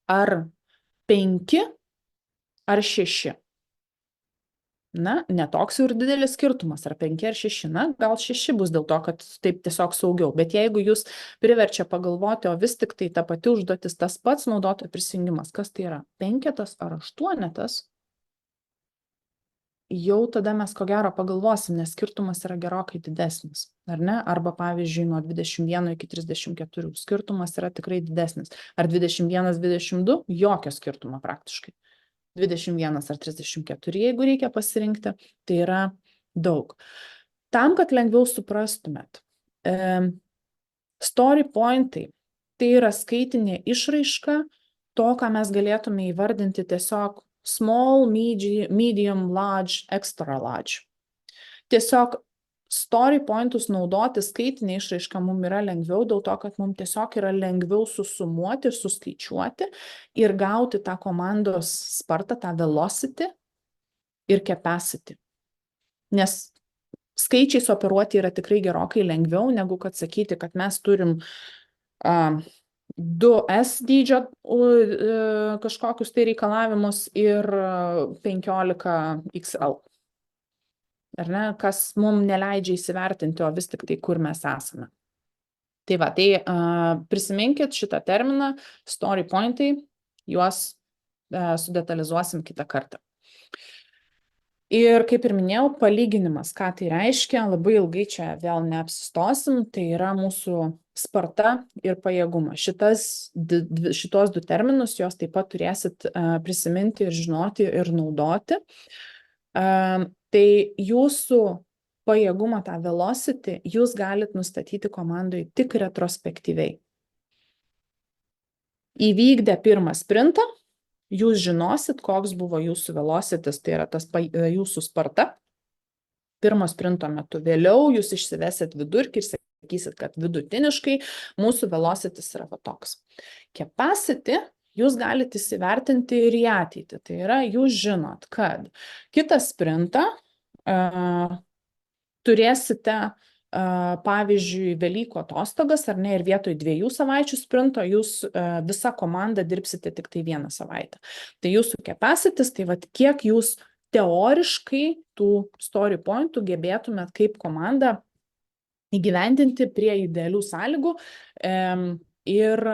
ar 5 ar 6. Netoks jau ir didelis skirtumas, ar 5 ar 6. Gal 6 bus dėl to, kad taip tiesiog saugiau. Bet jeigu jūs priverčia pagalvoti, o vis tik tai ta pati užduotis, tas pats naudotojo prisijungimas, kas tai yra 5 ar 8, jau tada mes ko gero pagalvosim, nes skirtumas yra gerokai didesnis, ar ne? Arba pavyzdžiui, nuo 21 iki 34 skirtumas yra tikrai didesnis. Ar 21, 22? Jokio skirtumo praktiškai. 21 ar 34, jeigu reikia pasirinkti, tai yra daug. Tam, kad lengviau suprastumėt, story pointai tai yra skaitinė išraiška to, ką mes galėtume įvardinti tiesiog small, medium, large, extra large. Tiesiog story pointus naudoti skaitinė išraiška mums yra lengviau, dėl to, kad mums tiesiog yra lengviau susumuoti, suskaičiuoti ir gauti tą komandos spartą, tą velocity ir capacity. Nes skaičiais operuoti yra tikrai gerokai lengviau, negu kad sakyti, kad mes turim 2S dydžio kažkokius tai reikalavimus ir 15 XL. Ar ne? Kas mums neleidžia įsivertinti, o vis tik tai, kur mes esame. Tai va, tai prisiminkit šitą terminą, story pointai, juos sudetalizuosim kitą kartą. Ir kaip ir minėjau, palyginimas, ką tai reiškia, labai ilgai čia vėl neapsistosim, tai yra mūsų sparta ir pajėgumas. Šitos du terminus jos taip pat turėsit prisiminti ir žinoti ir naudoti. Tai jūsų pajėgumą, tą velocity, jūs galit nustatyti komandai tik retrospektyviai. Įvykdę pirmą sprintą, jūs žinosit, koks buvo jūsų velocitis, tai yra jūsų sparta pirmo sprinto metu. Vėliau jūs išsivesit vidurkį ir sakysit, kad vidutiniškai mūsų velocitis yra toks. Capacity jūs galite įsivertinti ir į ateitį. Tai yra, jūs žinot, kad kitą sprintą turėsite pavyzdžiui, Velykų atostogas, ar ne, ir vietoj 2 savaičių sprinto jūs visa komanda dirbsite tik tai 1 savaitę. Tai jūsų capacities, tai vat kiek jūs teoriškai tų story pointų gebėtumėt kaip komanda įgyvendinti prie idealių sąlygų ir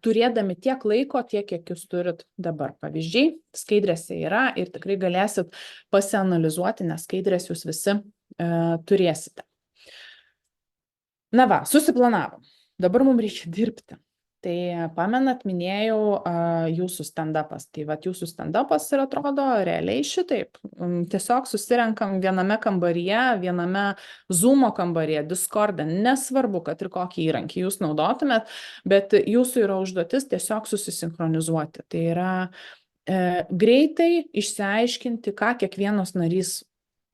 turėdami tiek laiko, tiek, kiek jūs turit dabar. Pavyzdžiai skaidrėse yra ir tikrai galėsit pasianalizuoti, nes skaidrės jūs visi turėsite. Na va, susiplanavom. Dabar mums reikia dirbti. Tai pamenat, minėjau jūsų stand-upas. Tai vat jūsų stand-upas ir atrodo realiai šitaip. Tiesiog susirenkam viename kambaryje, viename Zoom kambaryje, Discord'e. Nesvarbu, kad ir kokį įrankį jūs naudotumėt, bet jūsų yra užduotis tiesiog susisinchronizuoti. Tai yra greitai išsiaiškinti, ką kiekvienas narys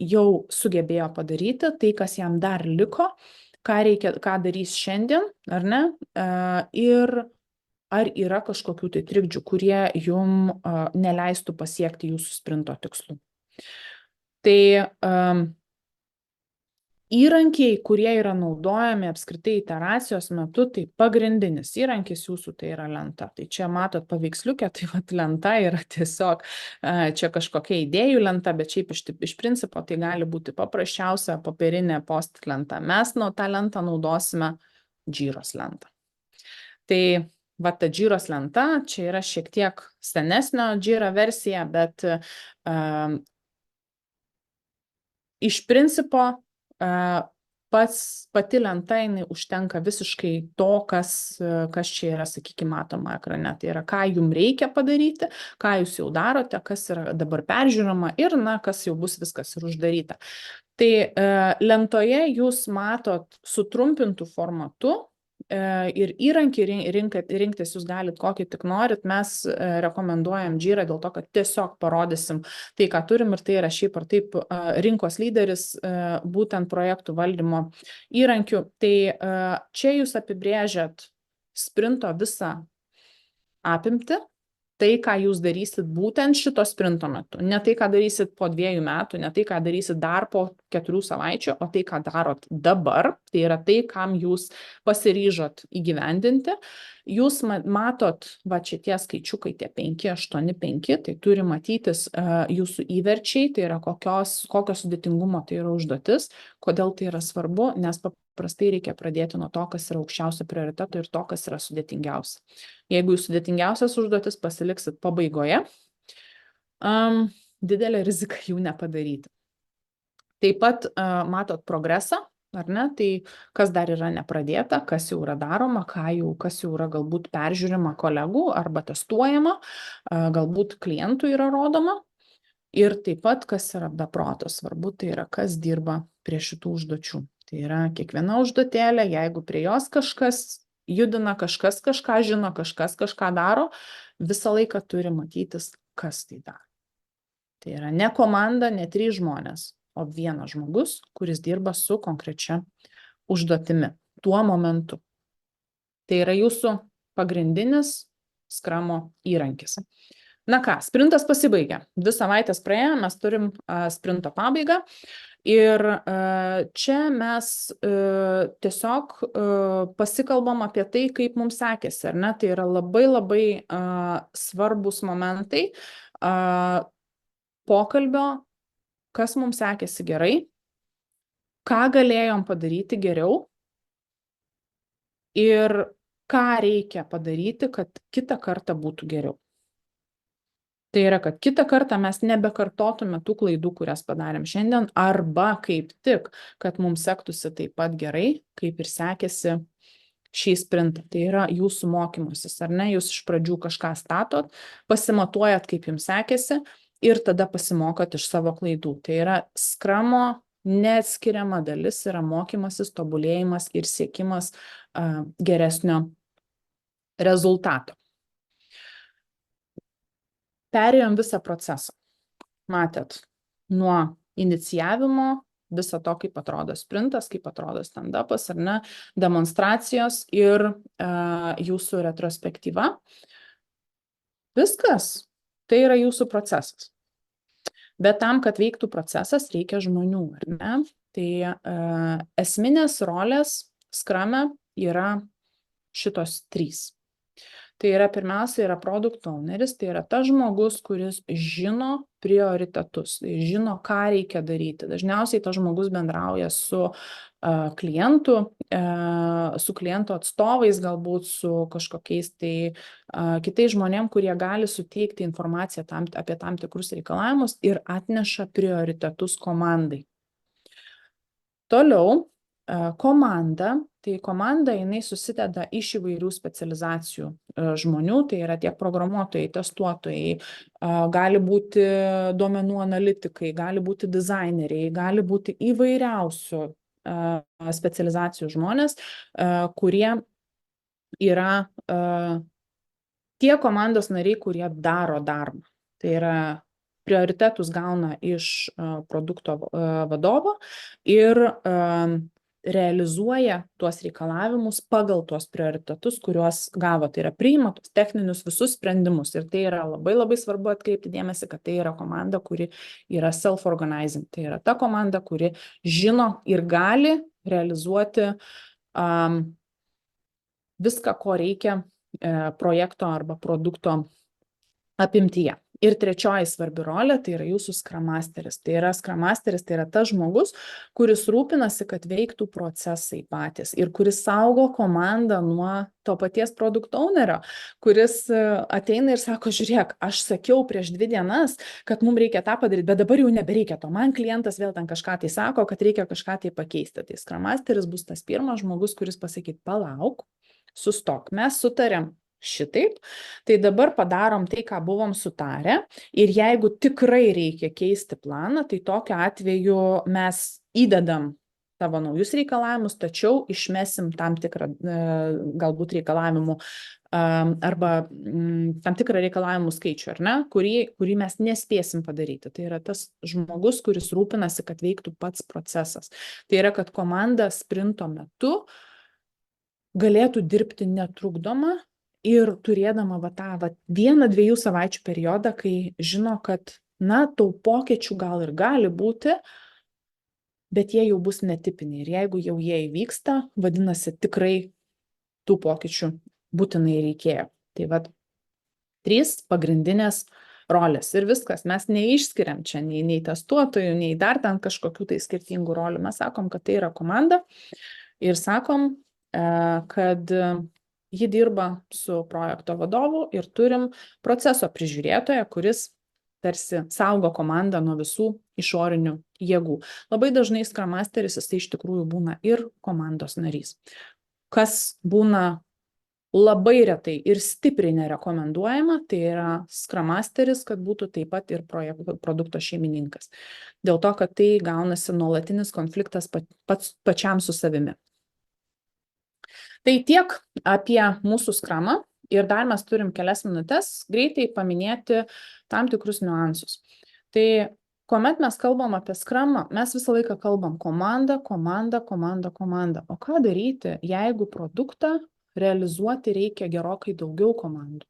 jau sugebėjo padaryti, tai kas jam dar liko, ką darys šiandien, ar ne, ir ar yra kažkokių tai trikdžių, kurie jum neleistų pasiekti jūsų sprinto tikslų. Tai įrankiai, kurie yra naudojami apskritai iteracijos metu, tai pagrindinis įrankis jūsų tai yra lenta. Tai čia matot paveiksliukę, tai vat lenta yra tiesiog čia kažkokia idėjų lenta, bet šiaip iš principo tai gali būti paprasčiausia popierinė post-it lenta. Mes tą lentą naudosime Jiros lentą. Tai va ta Jiros lenta, čia yra šiek tiek senesnio Jira versija, bet iš principo pati lenta, jinai užtenka visiškai to, kas čia yra, sakykime, matoma ekrane. Tai yra, ką jums reikia padaryti, ką jūs jau darote, kas yra dabar peržiūrama ir, kas jau bus viskas ir uždaryta. Tai lentoje jūs matot sutrumpintų formatu ir įrankį rinktis jūs galit kokį tik norit. Mes rekomenduojam Jira dėl to, kad tiesiog parodysim tai, ką turim, ir tai yra šiaip ar taip rinkos lyderis būtent projektų valdymo įrankių. Tai čia jūs apibrėžiat sprinto visą apimtį, tai, ką jūs darysit būtent šito sprinto metu. Ne tai, ką darysit po 2 metų, ne tai, ką darysit dar po 4 savaičių, o tai, ką darot dabar. Tai yra tai, kam jūs pasiryžot įgyvendinti. Jūs matot, va čia tie skaičiukai, tie 5, 8, 5, tai turi matytis jūsų įverčiai, tai yra kokio sudėtingumo tai yra užduotis. Kodėl tai yra svarbu? Nes paprastai reikia pradėti nuo to, kas yra aukščiausio prioriteto ir to, kas yra sudėtingiausia. Jeigu jūs sudėtingiausias užduotis pasiliksit pabaigoje, didelė rizika jų nepadaryti. Taip pat matot progresą, ar ne? Tai kas dar yra nepradėta, kas jau yra daroma, kas jau yra galbūt peržiūrima kolegų arba testuojama, galbūt klientų yra rodoma. Ir taip pat, kas yra be proto svarbu, tai yra, kas dirba prie šitų užduočių. Tai yra kiekviena užduotėlė, jeigu prie jos kažkas judina, kažkas kažką žino, kažkas kažką daro, visą laiką turi matytis, kas tai daro. Tai yra ne komanda, ne 3 žmonės, o 1 žmogus, kuris dirba su konkrečia užduotimi tuo momentu. Tai yra jūsų pagrindinis skramo įrankis. Na ką, sprintas pasibaigė. 2 savaitės praėjo, mes turim sprinto pabaigą. Ir čia mes tiesiog pasikalbam apie tai, kaip mums sekėsi, ar ne? Tai yra labai svarbus momentai pokalbio, kas mums sekėsi gerai, ką galėjom padaryti geriau ir ką reikia padaryti, kad kitą kartą būtų geriau. Tai yra, kad kitą kartą mes nebekartotume tų klaidų, kurias padarėm šiandien, arba kaip tik, kad mums sektųsi taip pat gerai, kaip ir sekėsi šį sprintą. Tai yra jūsų mokymasis, ar ne? Jūs iš pradžių kažką statot, pasimatuojat, kaip jums sekėsi ir tada pasimokot iš savo klaidų. Tai yra skramo neatskiriama dalis, yra mokymasis, tobulėjimas ir siekimas geresnio rezultato. Perėjom visą procesą. Matėt, nuo inicijavimo, viso to, kaip atrodo sprintas, kaip atrodo stand-upas, ar ne, demonstracijos ir jūsų retrospektyva. Viskas. Tai yra jūsų procesas. Bet tam, kad veiktų procesas, reikia žmonių, ar ne? Tai esminės rolės skrame yra šitos 3. Tai yra pirmiausia yra product owneris, tai yra tas žmogus, kuris žino prioritetus, žino, ką reikia daryti. Dažniausiai tas žmogus bendrauja su klientu, su kliento atstovais, galbūt su kažkokiais tai kitais žmonėm, kurie gali suteikti informaciją apie tam tikrus reikalavimus ir atneša prioritetus komandai. Toliau, komanda, tai komanda jinai susideda iš įvairių specializacijų žmonių, tai yra tiek programuotojai, testuotojai, gali būti duomenų analitikai, gali būti dizaineriai, gali būti įvairiausių specializacijų žmonės, kurie yra tie komandos nariai, kurie daro darbą. Tai yra prioritetus gauna iš produkto vadovo ir realizuoja tuos reikalavimus pagal tuos prioritetus, kuriuos gavo. Tai yra priima tuos techninius visus sprendimus. Ir tai yra labai labai svarbu atkreipti dėmesį, kad tai yra komanda, kuri yra self-organizing. Tai yra ta komanda, kuri žino ir gali realizuoti viską, ko reikia projekto arba produkto apimtyje. Ir trečioji svarbi rolė, tai yra jūsų Scrum Masteris. Tai yra Scrum Masteris, tai yra tas žmogus, kuris rūpinasi, kad veiktų procesai patys ir kuris saugo komandą nuo to paties product ownerio, kuris ateina ir sako, žiūrėk, aš sakiau prieš 2 dienas, kad mums reikia tą padaryti, bet dabar jau nebereikia to. Man klientas vėl ten kažką tai sako, kad reikia kažką tai pakeisti. Tai Scrum Masteris bus tas pirmas žmogus, kuris pasakys, palauk, sustok, mes sutarėm šitaip, tai dabar padarom tai, ką buvom sutarę ir jeigu tikrai reikia keisti planą, tai tokiu atveju mes įdedam savo naujus reikalavimus, tačiau išmesim tam tikrą galbūt reikalavimų arba tam tikrą reikalavimų skaičių, ar ne, kurį mes nespėsim padaryti. Tai yra tas žmogus, kuris rūpinasi, kad veiktų pats procesas. Tai yra, kad komanda sprinto metu galėtų dirbti netrukdoma ir turėdama tą 1-2 savaičių periodą, kai žino, kad, tų pokyčių gal ir gali būti, bet jie jau bus netipiniai. Ir jeigu jau jie įvyksta, vadinasi, tikrai tų pokyčių būtinai reikėjo. Tai 3 pagrindinės rolės ir viskas. Mes neišskiriam čia nei testuotojų, nei dar ten kažkokių tai skirtingų rolių. Mes sakom, kad tai yra komanda ir sakom, kad ji dirba su projekto vadovu ir turim proceso prižiūrėtoją, kuris tarsi saugo komandą nuo visų išorinių jėgų. Labai dažnai Scrum Masteris jis iš tikrųjų būna ir komandos narys. Kas būna labai retai ir stipriai nerekomenduojama, tai yra Scrum Masteris, kad būtų taip pat ir produkto šeimininkas. Dėl to, kad tai gaunasi nuolatinis konfliktas pačiam su savimi. Tai tiek apie mūsų skramą ir dar mes turim kelias minutės greitai paminėti tam tikrus niuansus. Tai kuomet mes kalbam apie skramą, mes visą laiką kalbam komanda, komanda, komanda, komanda. O ką daryti, jeigu produktą realizuoti reikia gerokai daugiau komandų?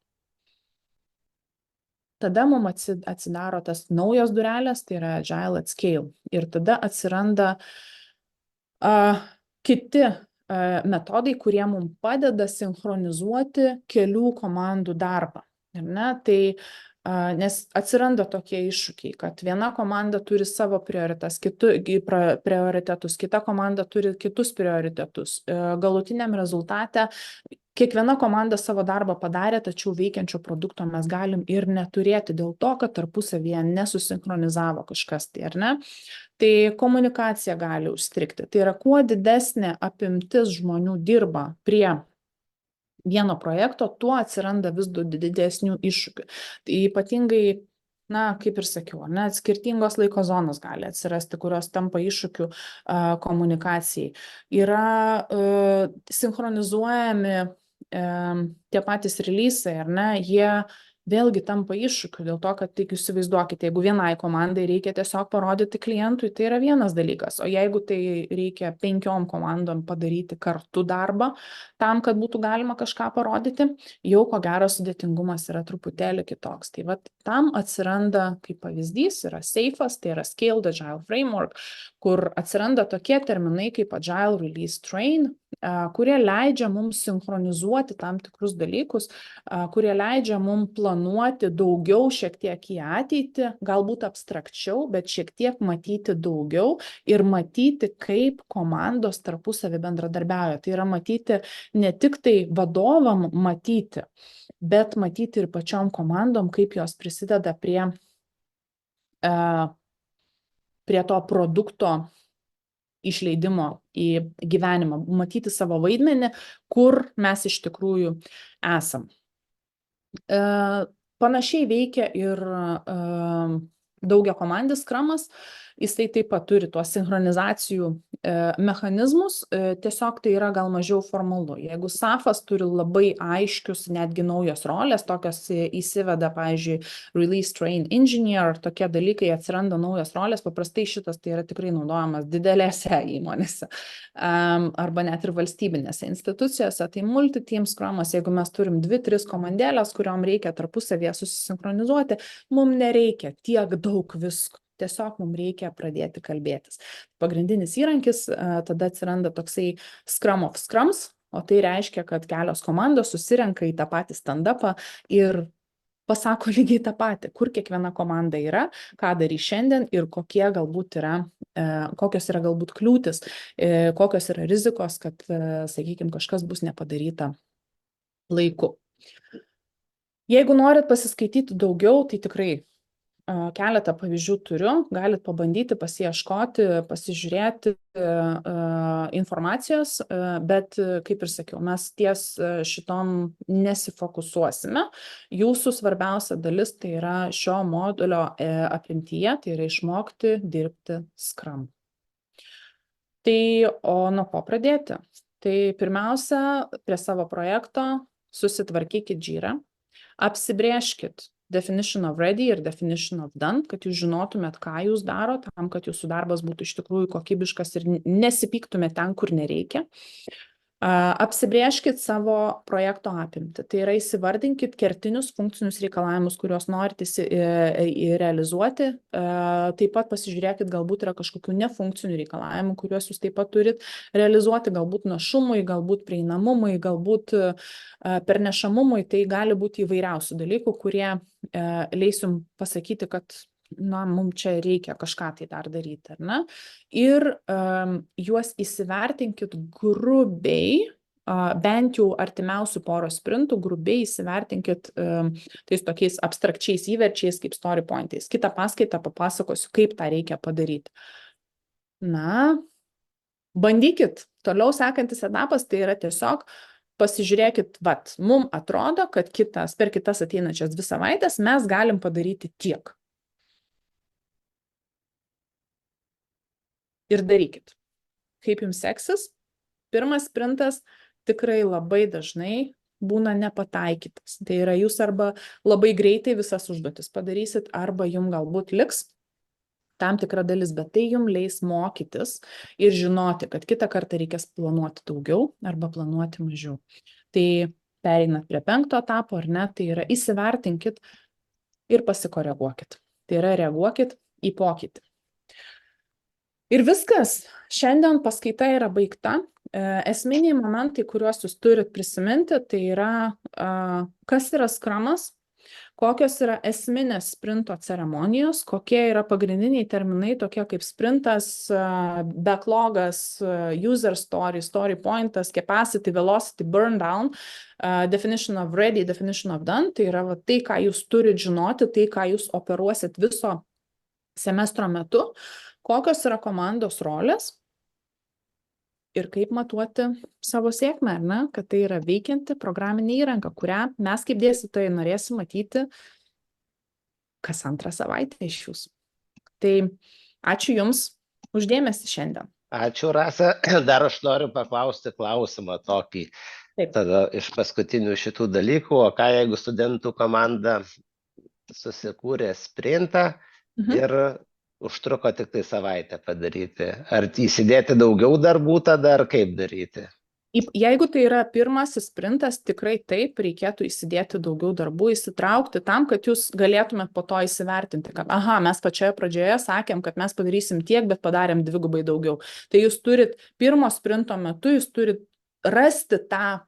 Tada mums atsidaro tas naujos durelės, tai yra Agile at Scale. Ir tada atsiranda kiti metodai, kurie mums padeda sinchronizuoti kelių komandų darbą. Tai, nes atsiranda tokie iššūkiai, kad viena komanda turi savo prioritetus, kita komanda turi kitus prioritetus. Galutiniam rezultate kiekviena komanda savo darbą padarė, tačiau veikiančio produkto mes galim ir neturėti dėl to, kad tarpusavyje nesusinchronizavo kažkas tai, ar ne? Tai komunikacija gali užstrigti. Tai yra, kuo didesnė apimtis žmonių dirba prie vieno projekto, tuo atsiranda vis didesnių iššūkių. Tai ypatingai, kaip ir sakiau, skirtingos laiko zonos gali atsirasti, kurios tampa iššūkių komunikacijai. Yra sinchronizuojami tie patys releasai, jie vėlgi tampa iššūkiu dėl to, kad tik įsivaizduokite, jeigu vienai komandai reikia tiesiog parodyti klientui, tai yra vienas dalykas, o jeigu tai reikia 5 komandom padaryti kartu darbą, tam, kad būtų galima kažką parodyti, jau ko gero sudėtingumas yra truputėlį kitoks. Tai vat tam atsiranda, kaip pavyzdys, yra SAFE'as, tai yra Scaled Agile Framework, kur atsiranda tokie terminai kaip Agile Release Train, kurie leidžia mums sinchronizuoti tam tikrus dalykus, kurie leidžia mums planuoti daugiau šiek tiek į ateitį, galbūt abstrakčiau, bet šiek tiek matyti daugiau ir matyti, kaip komandos tarpusavį bendradarbiauja. Tai yra matyti ne tik tai vadovam matyti, bet matyti ir pačiom komandom, kaip jos prisideda prie to produkto išleidimo į gyvenimą, matyti savo vaidmenį, kur mes iš tikrųjų esam. Panašiai veikia ir daugiakomandis skramas, jisai taip pat turi tuos sinchronizacijų mechanizmus, tiesiog tai yra gal mažiau formalu. Jeigu SAF'as turi labai aiškius, netgi naujos rolės, tokios įsiveda, pavyzdžiui, Release Train Engineer, tokie dalykai atsiranda naujos rolės, paprastai šitas tai yra tikrai naudojamas didelėse įmonėse arba net ir valstybinėse institucijose. Tai multi-team scrumas, jeigu mes turim 2-3 komandėlės, kuriom reikia tarpusavėje susisinchronizuoti, mums nereikia tiek daug visko. Tiesiog mums reikia pradėti kalbėtis. Pagrindinis įrankis tada atsiranda toksai Scrum of Scrums, o tai reiškia, kad kelios komandos susirenka į tą patį stand-upą ir pasako lygiai tą patį, kur kiekviena komanda yra, ką darys šiandien ir kokios yra galbūt kliūtis, kokios yra rizikos, kad, sakykime, kažkas bus nepadaryta laiku. Jeigu norit pasiskaityti daugiau, tai tikrai keletą pavyzdžių turiu, galit pabandyti pasiieškoti, pasižiūrėti informacijos, bet, kaip ir sakiau, mes ties šitom nesifokusuosime. Jūsų svarbiausia dalis tai yra šio modulio apimtyje, tai yra išmokti dirbti Scrum. Tai, o nuo ko pradėti? Tai pirmiausia, prie savo projekto susitvarkykit Jira, apsibrėžkit definition of ready ir definition of done, kad jūs žinotumėt, ką jūs darot, tam, kad jūsų darbas būtų iš tikrųjų kokybiškas ir nesipyktumėt ten, kur nereikia. Apsibrėžkit savo projekto apimtį. Tai yra įsivardinkit kertinius funkcinius reikalavimus, kuriuos norite realizuoti. Taip pat pasižiūrėkit, galbūt yra kažkokių nefunkcinių reikalavimų, kuriuos jūs taip pat turit realizuoti, galbūt našumui, galbūt prieinamumui, galbūt pernešamumui. Tai gali būti įvairiausių dalykų, kurie leis jums pasakyti, kad mums čia reikia kažką tai dar daryti, ar ne? Ir juos įsivertinkit grubiai, bent jau artimiausių poros sprintų, grubiai įsivertinkit tais tokiais abstrakčiais įverčiais kaip story pointais. Kitą paskaitą papasakosiu, kaip tą reikia padaryti. Bandykit. Toliau sekantis etapas tai yra tiesiog pasižiūrėkit, mums atrodo, kad per kitas ateinančias 2 savaitės mes galim padaryti tiek. Ir darykit. Kaip jums seksis? Pirmas sprintas tikrai labai dažnai būna nepataikytas. Tai yra, jūs arba labai greitai visas užduotis padarysit, arba jums galbūt liks tam tikra dalis, bet tai jums leis mokytis ir žinoti, kad kitą kartą reikės planuoti daugiau arba planuoti mažiau. Tai pereinat prie 5 etapo, ar ne, tai yra įsivertinkit ir pasikoreguokit. Tai yra, reaguokit į pokytį. Ir viskas. Šiandien paskaita yra baigta. Esminiai momentai, kuriuos jūs turit prisiminti, tai yra, kas yra Scrumas, kokios yra esminės sprinto ceremonijos, kokie yra pagrindiniai terminai, tokie kaip sprintas, backlogas, user story, story pointas, capacity, velocity, burn down, definition of ready, definition of done. Tai yra tai, ką jūs turit žinoti, tai, ką jūs operuosit viso semestro metu. Kokios yra komandos rolės ir kaip matuoti savo sėkmę, ar ne? Kad tai yra veikianti programinė įranga, kurią mes kaip dėstytojai norėsim matyti kas antrą savaitę iš jūsų. Tai ačiū Jums už dėmesį šiandien. Ačiū, Rasa. Dar aš noriu paklausti klausimą tokį. Taip. Tada iš paskutinių šitų dalykų, o ką jeigu studentų komanda susikūrė sprintą ir užtruko tik tai savaitę padaryti? Ar įsidėti daugiau darbų tada, ar kaip daryti? Jeigu tai yra pirmasis sprintas, tikrai taip, reikėtų įsidėti daugiau darbų, įsitraukti tam, kad jūs galėtumėt po to įsivertinti, kad aha, mes pačioje pradžioje sakėm, kad mes padarysim tiek, bet padarėm dvigubai daugiau. Tai jūs turit pirmo sprinto metu, jūs turit rasti tą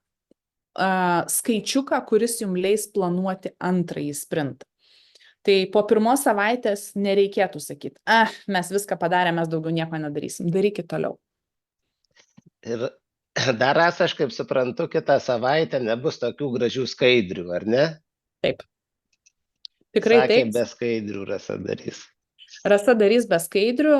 skaičiuką, kuris jums leis planuoti antrąjį sprintą. Tai po pirmos savaitės nereikėtų sakyti, mes viską padarėm, mes daugiau nieko nedarysim, darykit toliau. Ir dar, Rasa, aš kaip suprantu, kitą savaitę nebus tokių gražių skaidrių, ar ne? Taip. Tikrai Sakė, taip. be skaidrių Rasa darys. Rasa darys be skaidrių,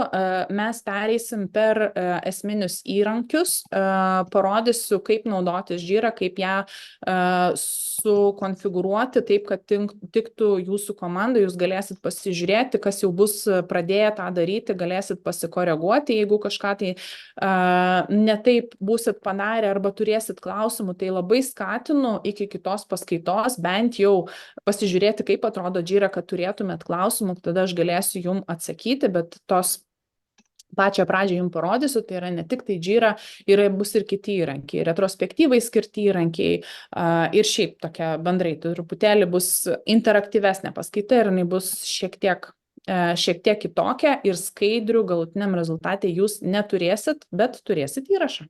mes pereisim per esminius įrankius, parodysiu, kaip naudotis Jira, kaip ją sukonfigūruoti taip, kad tiktų jūsų komandai, jūs galėsit pasižiūrėti, kas jau bus pradėję tą daryti, galėsit pasikoreguoti, jeigu kažką tai netaip būsit padarę arba turėsit klausimų, tai labai skatinu iki kitos paskaitos bent jau pasižiūrėti, kaip atrodo Jira, kad turėtumėt klausimų, tada aš galėsiu jums atsakyti, bet tos pačią pradžią jums parodysiu, tai yra ne tik tai Jira, bus ir kiti įrankiai, retrospektyvai skirti įrankiai ir šiaip tokia bendrai truputėlį bus interaktyvesnė paskaita ir jinai bus šiek tiek kitokia ir skaidrių galutiniam rezultate jūs neturėsit, bet turėsit įrašą.